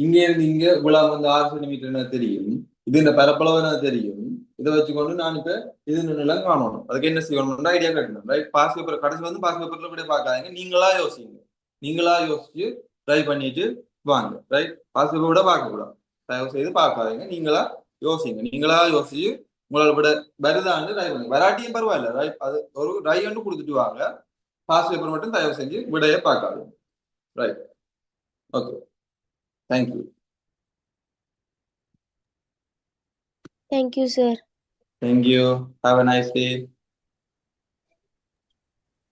இங்க இருந்து இங்க குலாம் வந்து 6 சென்டிமீட்டர் எனக்கு தெரியும். இது இந்த பரப்பளவு எனக்கு தெரியும். இதை வச்சுக்கொண்டு நான் இப்ப இது நிலம் காணணும். அதுக்கு என்ன செய்யணும்னா ஐடியா கட்டணும். ரைட் பாஸ் பேப்பர் கடைசி வந்து பாஸ் பேப்பர்ல விட பார்க்காதீங்க. நீங்களா யோசிங்க. நீங்களா யோசிச்சு ட்ரை பண்ணிட்டு வாங்க. ரைட் பாசிபிள் விட பார்க்க கூடாது. தயவு செய்து பார்க்காதீங்க. நீங்களா யோசிங்க. நீங்களா யோசிச்சு உங்களோட விட வருதான்னு ட்ரை பண்ணுங்க. வராட்டியும் பரவாயில்ல. ரைட் அது ஒரு ட்ரை ஒன்று கொடுத்துட்டு வாங்க. பாஸ் பேப்பர் மட்டும் தயவு செஞ்சு விடையே பார்க்காதீங்க. Right. Okay. Thank you. Thank you, sir. Thank you. Have a nice day.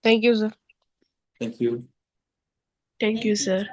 Thank you, sir. Thank you. Thank you, sir.